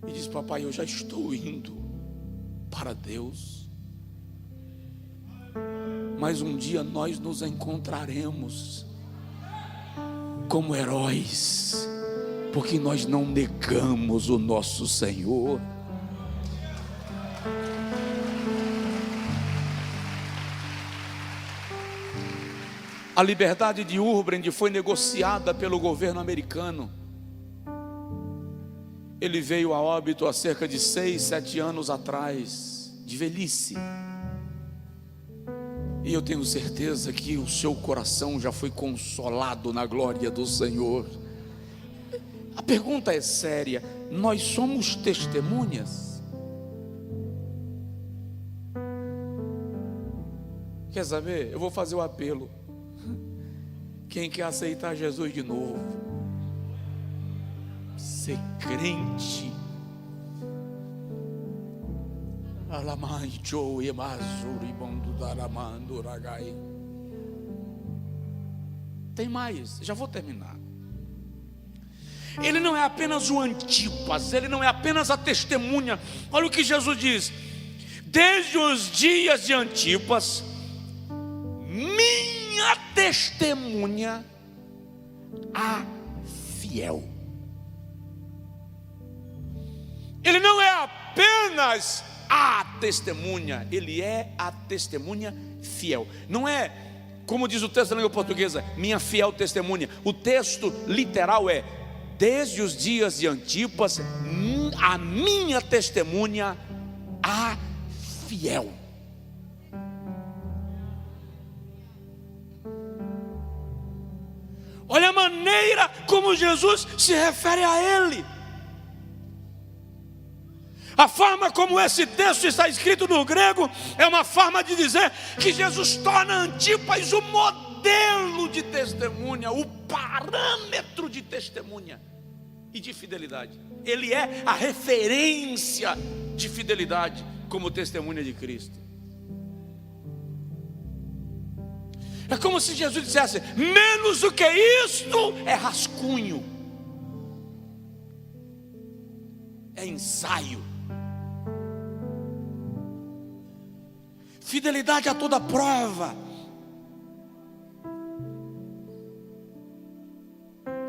e diz: papai, eu já estou indo para Deus, mas um dia nós nos encontraremos como heróis, porque nós não negamos o nosso Senhor. A liberdade de Urbrand foi negociada pelo governo americano. Ele veio a óbito há cerca de 6, 7 anos atrás, de velhice. E eu tenho certeza que o seu coração já foi consolado na glória do Senhor. A pergunta é séria: nós somos testemunhas? Quer saber? Eu vou fazer o apelo. Quem quer aceitar Jesus de novo, ser crente, tem mais, já vou terminar. Ele não é apenas o Antipas, ele não é apenas a testemunha. Olha o que Jesus diz: desde os dias de Antipas, minha testemunha, a fiel. Ele não é apenas a testemunha, ele é a testemunha fiel. Não é, como diz o texto da língua portuguesa, minha fiel testemunha. O texto literal é: desde os dias de Antipas, a minha testemunha, a fiel. Olha a maneira como Jesus se refere a ele. A forma como esse texto está escrito no grego é uma forma de dizer que Jesus torna Antipas o modelo de testemunha, o parâmetro de testemunha e de fidelidade. Ele é a referência de fidelidade como testemunha de Cristo. É como se Jesus dissesse: menos do que isto é rascunho, é ensaio. Fidelidade a toda prova.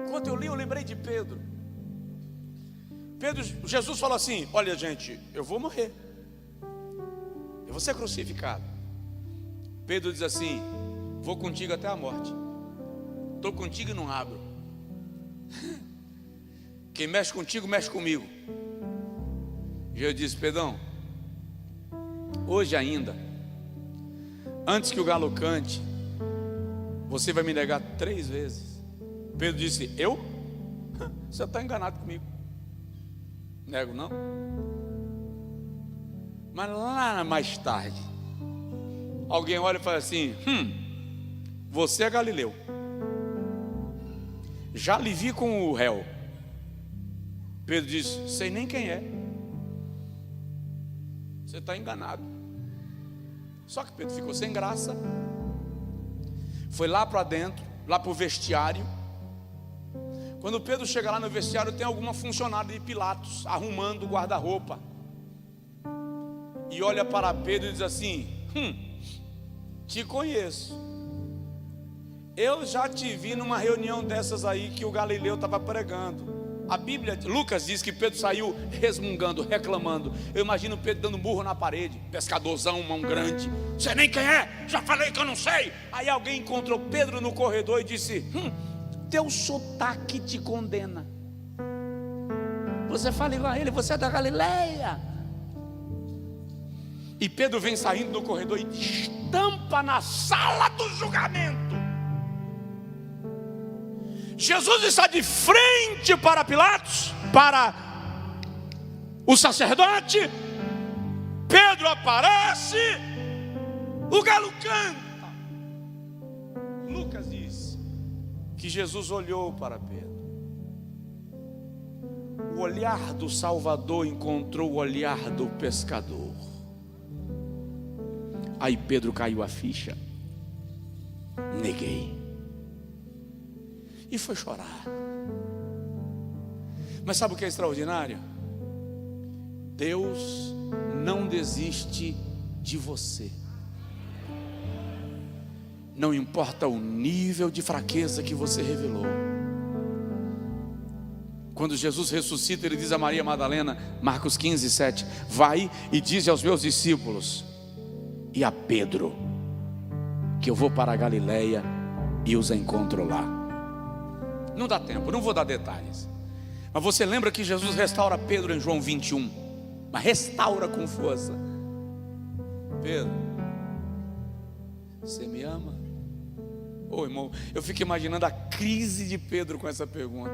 Quando eu li, eu lembrei de Pedro. Jesus falou assim: olha, gente, eu vou morrer, eu vou ser crucificado. Pedro diz assim: vou contigo até a morte. Estou contigo e não abro. Quem mexe contigo, mexe comigo. E eu disse: Pedrão, hoje ainda, antes que o galo cante, você vai me negar 3 vezes. Pedro disse: eu? Você está enganado comigo. Nego não. Mas lá mais tarde, alguém olha e fala assim: você é Galileu, já lhe vi com o réu. Pedro disse: sei nem quem é. Você está enganado. Só que Pedro ficou sem graça, foi lá para dentro, lá para o vestiário. Quando Pedro chega lá no vestiário, tem alguma funcionária de Pilatos arrumando o guarda-roupa, e olha para Pedro e diz assim: te conheço. Eu já te vi numa reunião dessas aí que o Galileu estava pregando. A Bíblia, Lucas diz que Pedro saiu resmungando, reclamando. Eu imagino Pedro dando murro na parede. Pescadorzão, mão grande. Você nem quem é? Já falei que eu não sei. Aí alguém encontrou Pedro no corredor e disse: teu sotaque te condena. Você fala igual a ele, você é da Galileia. E Pedro vem saindo do corredor e estampa na sala do julgamento. Jesus está de frente para Pilatos, para o sacerdote. Pedro aparece, o galo canta. Lucas diz que Jesus olhou para Pedro. O olhar do Salvador encontrou o olhar do pescador. Aí Pedro caiu a ficha. Neguei. E foi chorar. Mas sabe o que é extraordinário? Deus não desiste de você. Não importa o nível de fraqueza que você revelou. Quando Jesus ressuscita, ele diz a Maria Madalena, Marcos 15, 7: vai e dize aos meus discípulos e a Pedro que eu vou para a Galileia e os encontro lá. Não dá tempo, não vou dar detalhes. Mas você lembra que Jesus restaura Pedro em João 21? Mas restaura com força. Pedro, você me ama? Ô irmão, eu fico imaginando a crise de Pedro com essa pergunta.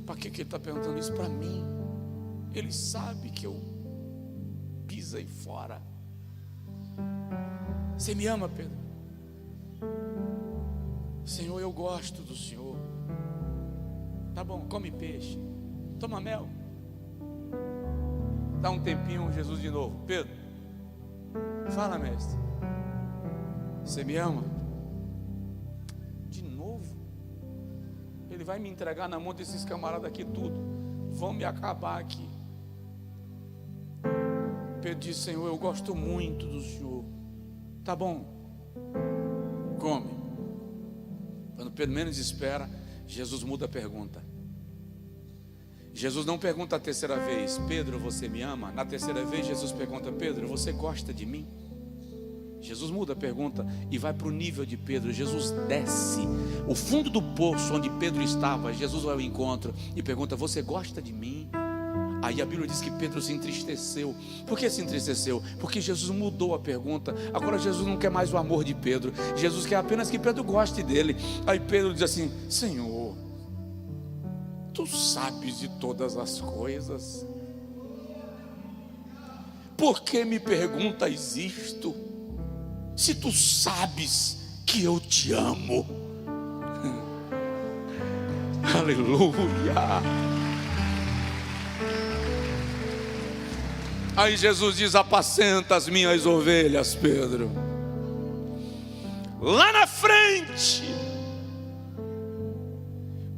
Para que ele está perguntando isso para mim? Ele sabe que eu piso aí fora. Você me ama, Pedro? Senhor, eu gosto do Senhor. Tá bom, come peixe, toma mel. Dá um tempinho, Jesus de novo. Pedro, fala, mestre, você me ama? De novo? Ele vai me entregar na mão desses camaradas aqui tudo. Vão me acabar aqui. Pedro disse: Senhor, eu gosto muito do Senhor. Tá bom, come. Quando Pedro menos espera, Jesus muda a pergunta. Jesus não pergunta a terceira vez: Pedro, você me ama? Na terceira vez Jesus pergunta: Pedro, você gosta de mim? Jesus muda a pergunta e vai para o nível de Pedro. Jesus desce o fundo do poço onde Pedro estava. Jesus vai ao encontro e pergunta: você gosta de mim? Aí a Bíblia diz que Pedro se entristeceu. Por que se entristeceu? Porque Jesus mudou a pergunta. Agora Jesus não quer mais o amor de Pedro. Jesus quer apenas que Pedro goste dele. Aí Pedro diz assim: Senhor, tu sabes de todas as coisas. Por que me perguntas isto? Se tu sabes que eu te amo. Aleluia. Aí Jesus diz: apacenta as minhas ovelhas, Pedro. Lá na frente,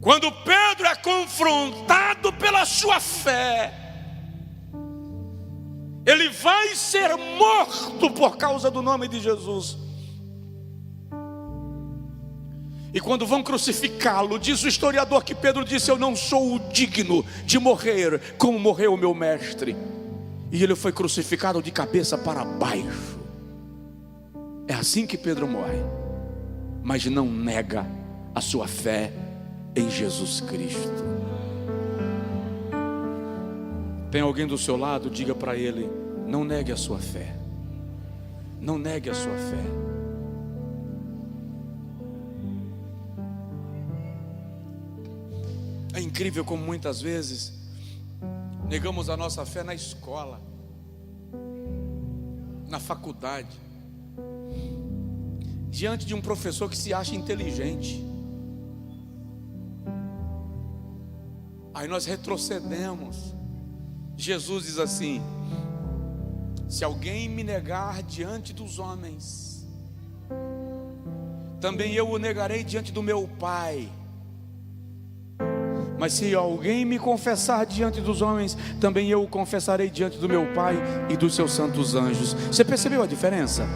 quando Pedro é confrontado pela sua fé, ele vai ser morto por causa do nome de Jesus. E quando vão crucificá-lo, diz o historiador que Pedro disse: eu não sou o digno de morrer como morreu o meu mestre. E ele foi crucificado de cabeça para baixo. É assim que Pedro morre, mas não nega a sua fé em Jesus Cristo. Tem alguém do seu lado? Diga para ele: não negue a sua fé. Não negue a sua fé. É incrível como muitas vezes negamos a nossa fé na escola, na faculdade, diante de um professor que se acha inteligente. Aí nós retrocedemos. Jesus diz assim: se alguém me negar diante dos homens, também eu o negarei diante do meu Pai. Mas se alguém me confessar diante dos homens, também eu o confessarei diante do meu Pai e dos seus santos anjos. Você percebeu a diferença?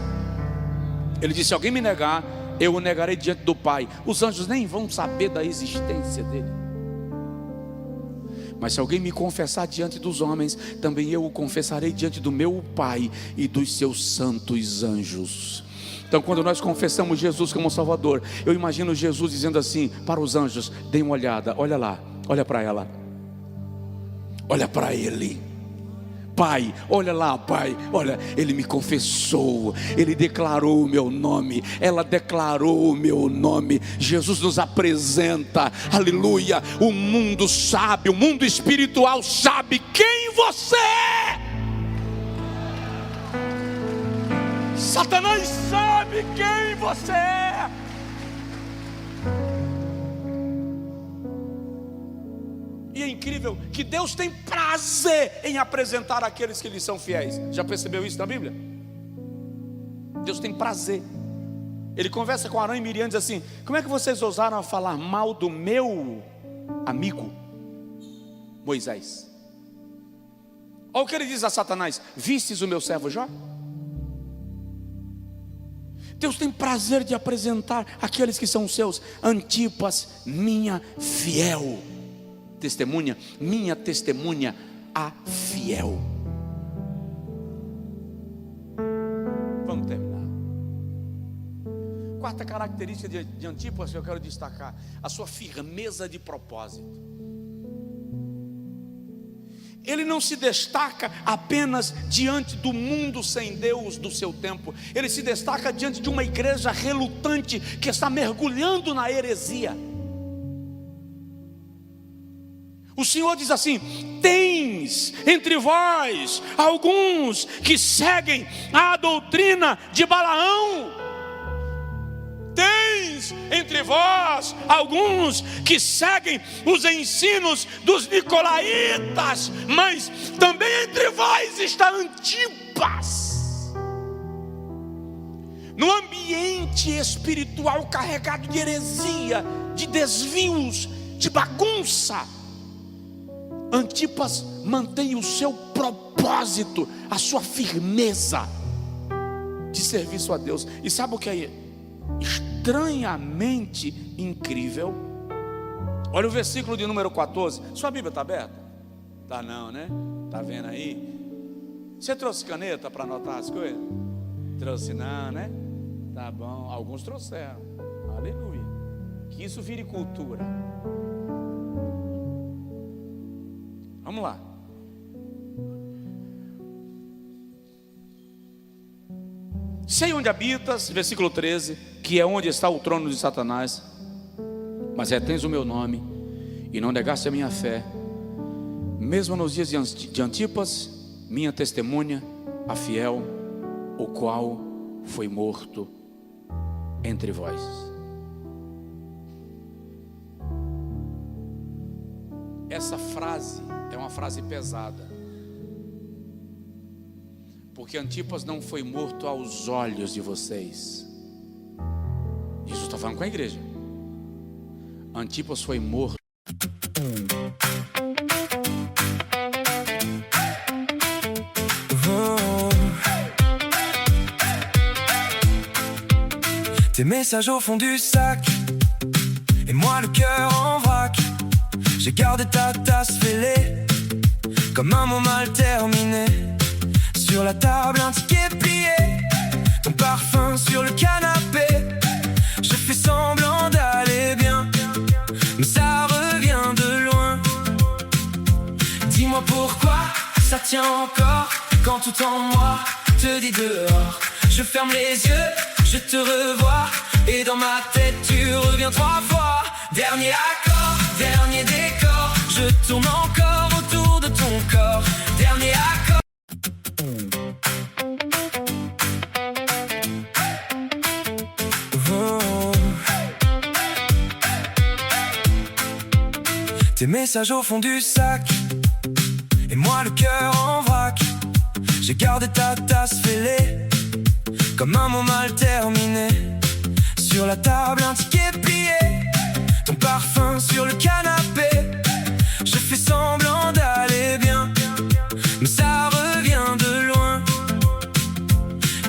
Ele disse: se alguém me negar, eu o negarei diante do Pai. Os anjos nem vão saber da existência dele. Mas se alguém me confessar diante dos homens, também eu o confessarei diante do meu Pai e dos seus santos anjos. Então, quando nós confessamos Jesus como Salvador, eu imagino Jesus dizendo assim para os anjos: deem uma olhada, olha lá, olha para ela, olha para ele. Pai, olha lá, Pai, olha, ele me confessou, ele declarou o meu nome, ela declarou o meu nome. Jesus nos apresenta, aleluia. O mundo sabe, o mundo espiritual sabe quem você é. Satanás sabe quem você é. E é incrível que Deus tem prazer em apresentar aqueles que lhe são fiéis. Já percebeu isso na Bíblia? Deus tem prazer. Ele conversa com Arão e Miriam e diz assim: como é que vocês ousaram a falar mal do meu amigo Moisés? Olha o que ele diz a Satanás: vistes o meu servo Jó? Deus tem prazer de apresentar aqueles que são seus. Antipas, minha fiel testemunha, minha testemunha, a fiel. Vamos terminar. Quarta característica de Antipas que eu quero destacar: a sua firmeza de propósito. Ele não se destaca apenas diante do mundo sem Deus do seu tempo. Ele se destaca diante de uma igreja relutante que está mergulhando na heresia. O Senhor diz assim: tens entre vós alguns que seguem a doutrina de Balaão. Tens entre vós alguns que seguem os ensinos dos nicolaítas, mas também entre vós está Antipas. No ambiente espiritual carregado de heresia, de desvios, de bagunça, Antipas mantém o seu propósito, a sua firmeza de serviço a Deus. E sabe o que é estranhamente incrível? Olha o versículo de número 14. Sua Bíblia está aberta? Tá não, né? Tá vendo aí? Você trouxe caneta para anotar as coisas? Trouxe não, né? Tá bom, alguns trouxeram. Aleluia. Que isso vire cultura. Vamos lá. Sei onde habitas, versículo 13, que é onde está o trono de Satanás, mas retens o meu nome e não negaste a minha fé, mesmo nos dias de Antipas, minha testemunha, a fiel, o qual foi morto entre vós. Essa frase é uma frase pesada, porque Antipas não foi morto aos olhos de vocês. Jesus está falando com a igreja. Antipas foi morto. Tes messages au fond du sac, et moi le cœur en vrac. J'ai gardé ta tasse fêlée, comme un mot mal terminé. Sur la table un ticket plié, ton parfum sur le canapé. Je fais semblant d'aller bien, mais ça revient de loin. Dis-moi pourquoi ça tient encore, quand tout en moi te dit dehors. Je ferme les yeux, je te revois, et dans ma tête tu reviens 3 fois. Dernier accord, dernier décor, je tourne encore autour de ton corps. Dernier accord. Oh. Tes messages au fond du sac, et moi le cœur en vrac. J'ai gardé ta tasse fêlée, comme un mot mal terminé. Sur la table un ticket plié, ton parfum sur le canapé. Je fais semblant d'aller bien, mais ça revient de loin.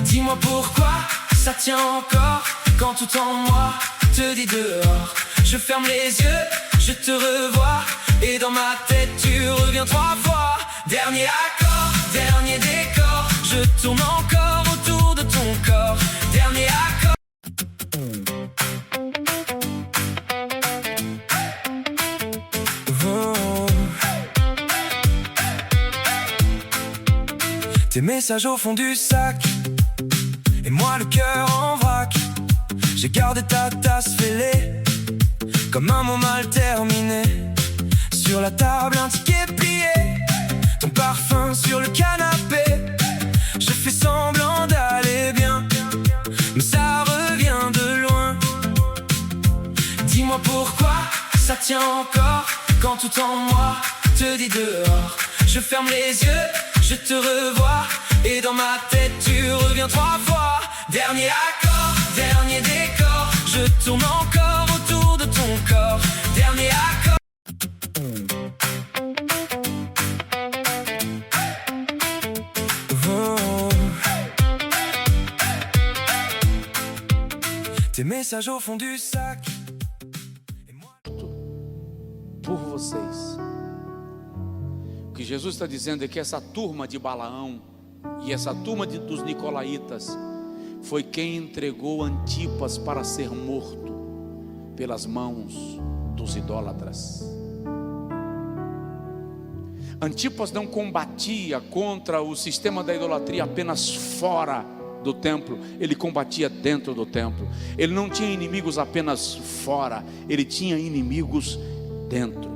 Dis-moi pourquoi ça tient encore, quand tout en moi te dit dehors. Je ferme les yeux, je te revois, et dans ma tête tu reviens 3 fois. Dernier accord, dernier décor, je tourne encore autour de ton corps. Dernier accord. Oh. Tes messages au fond du sac, et moi le cœur en vrac. J'ai gardé ta tasse fêlée, comme un mot mal terminé. Sur la table un ticket plié, ton parfum sur le canapé. Je fais semblant d'aller bien, mais ça revient de loin. Dis-moi pourquoi ça tient encore, quand tout en moi te dit dehors. Je ferme les yeux, je te revois, et dans ma tête tu reviens 3 fois. Dernier accord, dernier décor, je tourne encore autour de ton corps. Dernier accord. Oh. Tes messages au fond du sac. Por vocês. O que Jesus está dizendo é que essa turma de Balaão e essa turma dos Nicolaitas foi quem entregou Antipas para ser morto pelas mãos dos idólatras. Antipas não combatia contra o sistema da idolatria apenas fora do templo, ele combatia dentro do templo. Ele não tinha inimigos apenas fora, ele tinha inimigos dentro.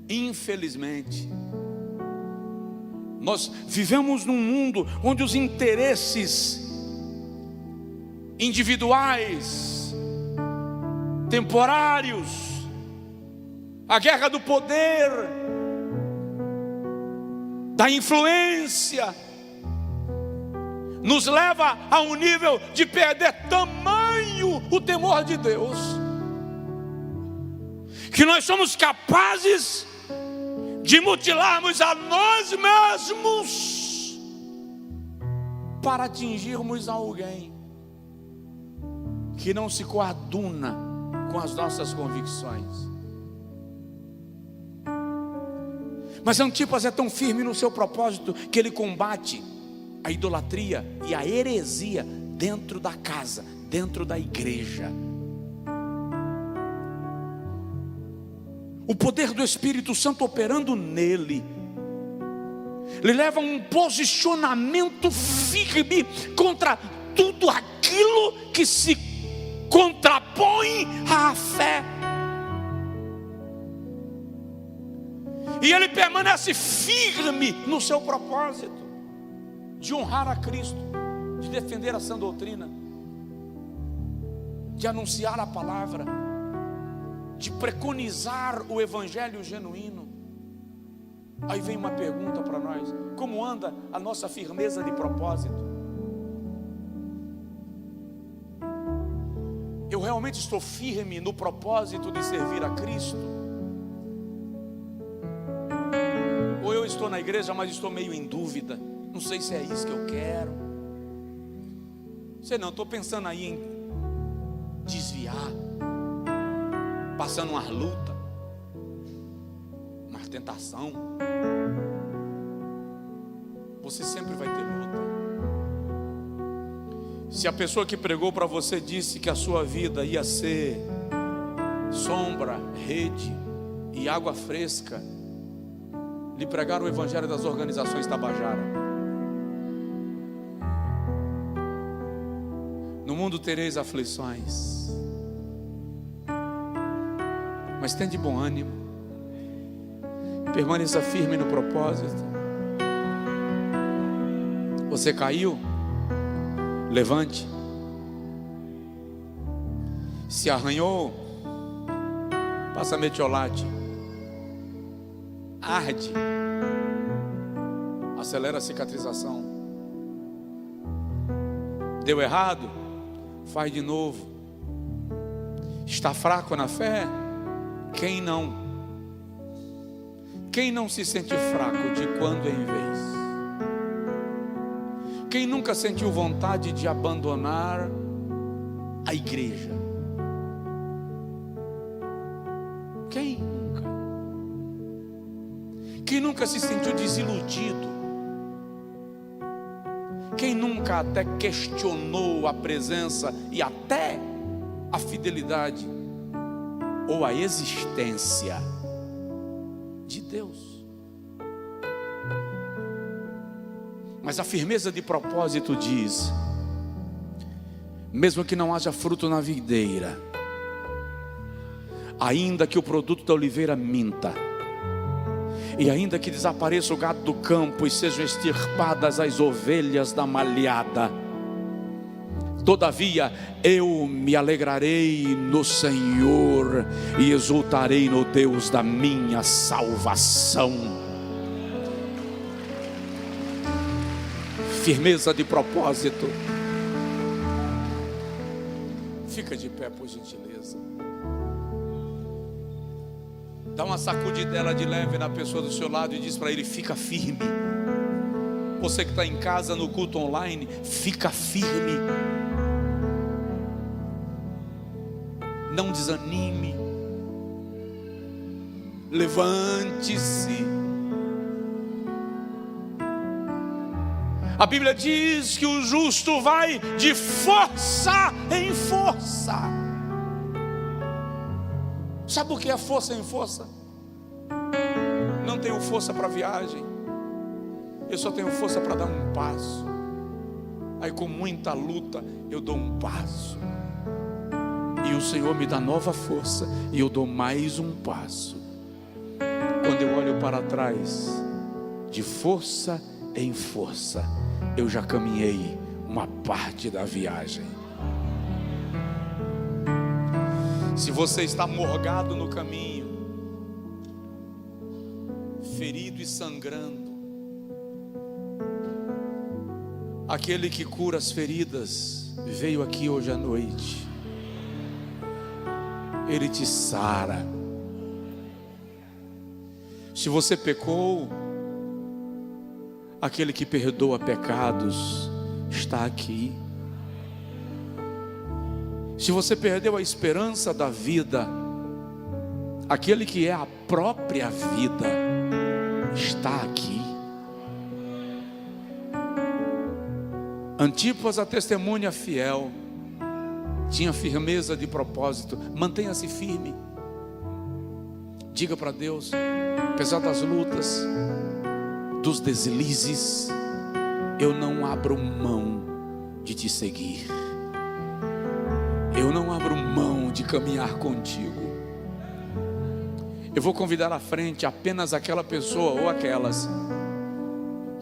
Infelizmente, nós vivemos num mundo onde os interesses individuais, temporários, a guerra do poder, da influência, nos leva a um nível de perder tamanho o temor de Deus, que nós somos capazes de mutilarmos a nós mesmos para atingirmos alguém que não se coaduna com as nossas convicções. Mas Antipas é tão firme no seu propósito que ele combate a idolatria e a heresia dentro da casa, dentro da igreja. O poder do Espírito Santo operando nele lhe leva a um posicionamento firme contra tudo aquilo que se contrapõe à fé. E ele permanece firme no seu propósito de honrar a Cristo, de defender a sã doutrina, de anunciar a palavra, de preconizar o evangelho genuíno. Aí vem uma pergunta para nós: como anda a nossa firmeza de propósito? Eu realmente estou firme no propósito de servir a Cristo? Ou eu estou na igreja, mas estou meio em dúvida, não sei se é isso que eu quero, sei não, estou pensando aí em desviar, passando uma luta, uma tentação. Você sempre vai ter luta. Se a pessoa que pregou para você disse que a sua vida ia ser sombra, rede e água fresca, lhe pregaram o evangelho das organizações Tabajara. No mundo tereis aflições, mas tem de bom ânimo, permaneça firme no propósito. Você caiu? Levante. Se arranhou, passa metiolate. Arde, acelera a cicatrização. Deu errado, faz de novo. Está fraco na fé? Quem não? Quem não se sente fraco de quando em vez? Quem nunca sentiu vontade de abandonar a igreja? Quem nunca? Quem nunca se sentiu desiludido? Quem nunca até questionou a presença e até a fidelidade ou a existência de Deus? Mas a firmeza de propósito diz: mesmo que não haja fruto na videira, ainda que o produto da oliveira minta, e ainda que desapareça o gado do campo e sejam extirpadas as ovelhas da malhada, todavia eu me alegrarei no Senhor e exultarei no Deus da minha salvação. Firmeza de propósito. Fica de pé, por gentileza. Dá uma sacudidela de leve na pessoa do seu lado e diz para ele: fica firme. Você que está em casa no culto online, fica firme. Não desanime. Levante-se. A Bíblia diz que o justo vai de força em força. Sabe o que é força em força? Não tenho força para viagem, eu só tenho força para dar um passo. Aí com muita luta eu dou um passo, e o Senhor me dá nova força, e eu dou mais um passo. Quando eu olho para trás, de força em força, eu já caminhei uma parte da viagem. Se você está morgado no caminho, ferido e sangrando, aquele que cura as feridas veio aqui hoje à noite. Ele te sara. Se você pecou, aquele que perdoa pecados está aqui. Se você perdeu a esperança da vida, aquele que é a própria vida está aqui. Antipas, a testemunha fiel, tinha firmeza de propósito. Mantenha-se firme. Diga para Deus: apesar das lutas, dos deslizes, eu não abro mão de te seguir. Eu não abro mão de caminhar contigo. Eu vou convidar à frente apenas aquela pessoa ou aquelas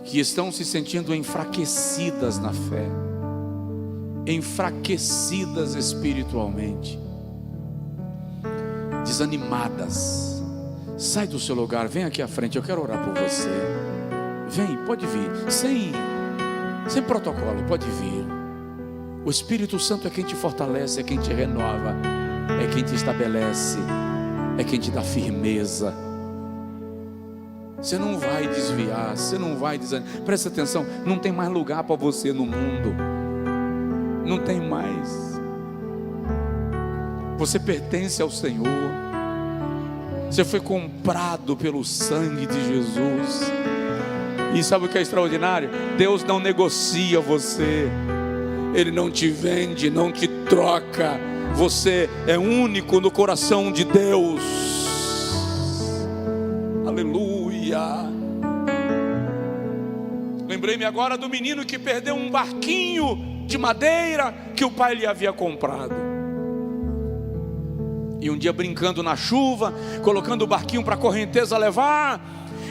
que estão se sentindo enfraquecidas na fé, enfraquecidas espiritualmente, desanimadas. Sai do seu lugar, vem aqui à frente, eu quero orar por você. Vem, pode vir, sem protocolo, pode vir. O Espírito Santo é quem te fortalece, é quem te renova, é quem te estabelece, é quem te dá firmeza. Você não vai desviar, você não vai desanimar. Presta atenção, não tem mais lugar para você no mundo. Não tem mais. Você pertence ao Senhor. Você foi comprado pelo sangue de Jesus. E sabe o que é extraordinário? Deus não negocia você. Ele não te vende, não te troca. Você é único no coração de Deus. Aleluia. Lembrei-me agora do menino que perdeu um barquinho de madeira que o pai lhe havia comprado. E um dia, brincando na chuva, colocando o barquinho para a correnteza levar,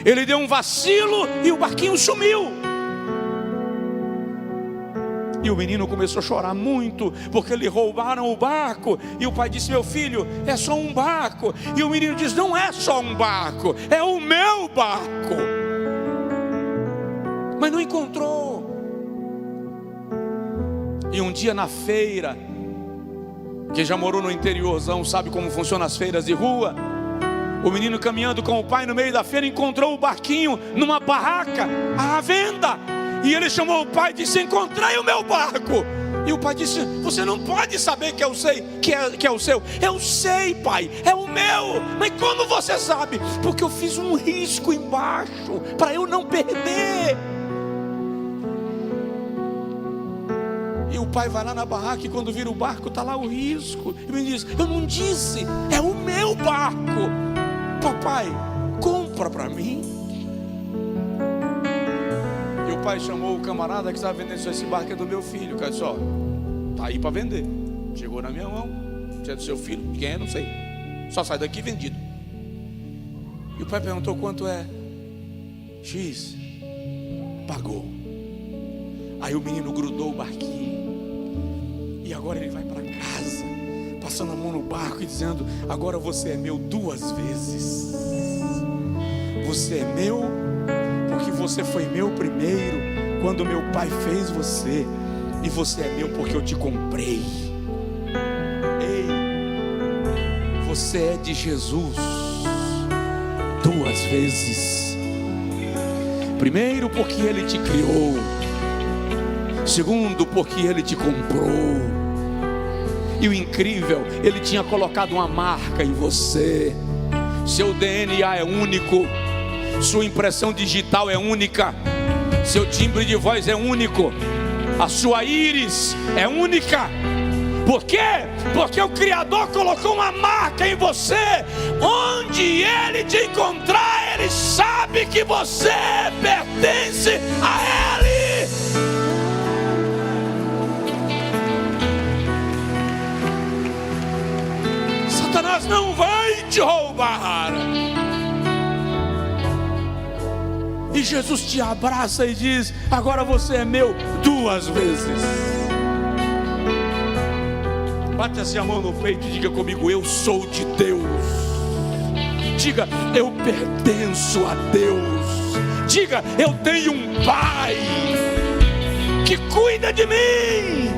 ele deu um vacilo e o barquinho sumiu. E o menino começou a chorar muito, porque lhe roubaram o barco. E o pai disse: meu filho, é só um barco. E o menino disse: não é só um barco, é o meu barco. Mas não encontrou. E um dia na feira, quem já morou no interiorzão sabe como funcionam as feiras de rua, o menino caminhando com o pai no meio da feira encontrou o barquinho numa barraca à venda. E ele chamou o pai e disse: encontrei o meu barco. E o pai disse: você não pode saber que eu sei que é o seu. Eu sei, pai, é o meu. Mas como você sabe? Porque eu fiz um risco embaixo para eu não perder. E o pai vai lá na barraca e quando vira o barco está lá o risco. E me diz: eu não disse, é o meu barco. Papai, compra para mim. E o pai chamou o camarada que estava vendendo: esse barco é do meu filho. Cara, só tá aí para vender. Chegou na minha mão. Se é do seu filho, quem é, não sei. Só sai daqui vendido. E o pai perguntou: quanto é? X. Pagou. Aí o menino grudou o barquinho. E agora ele vai para casa, passando a mão no barco e dizendo: agora você é meu 2 vezes. Você é meu porque você foi meu primeiro, quando meu pai fez você. E você é meu porque eu te comprei. Ei, você é de Jesus 2 vezes. Primeiro porque Ele te criou. Segundo porque Ele te comprou. E o incrível, Ele tinha colocado uma marca em você. Seu DNA é único. Sua impressão digital é única. Seu timbre de voz é único. A sua íris é única. Por quê? Porque o Criador colocou uma marca em você. Onde Ele te encontrar, Ele sabe que você pertence a Ele. Satanás não vai te roubar. E Jesus te abraça e diz: agora você é meu 2 vezes. Bate assim a mão no peito e diga comigo: eu sou de Deus. Diga: eu pertenço a Deus. Diga: eu tenho um Pai que cuida de mim.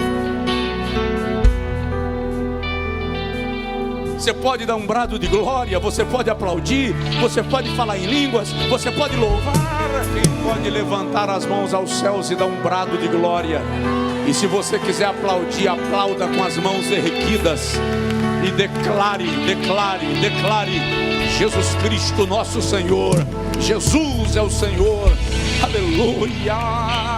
Você pode dar um brado de glória, você pode aplaudir, você pode falar em línguas, você pode louvar. Quem pode levantar as mãos aos céus e dar um brado de glória? E se você quiser aplaudir, aplauda com as mãos erguidas e declare: Jesus Cristo nosso Senhor. Jesus é o Senhor. Aleluia.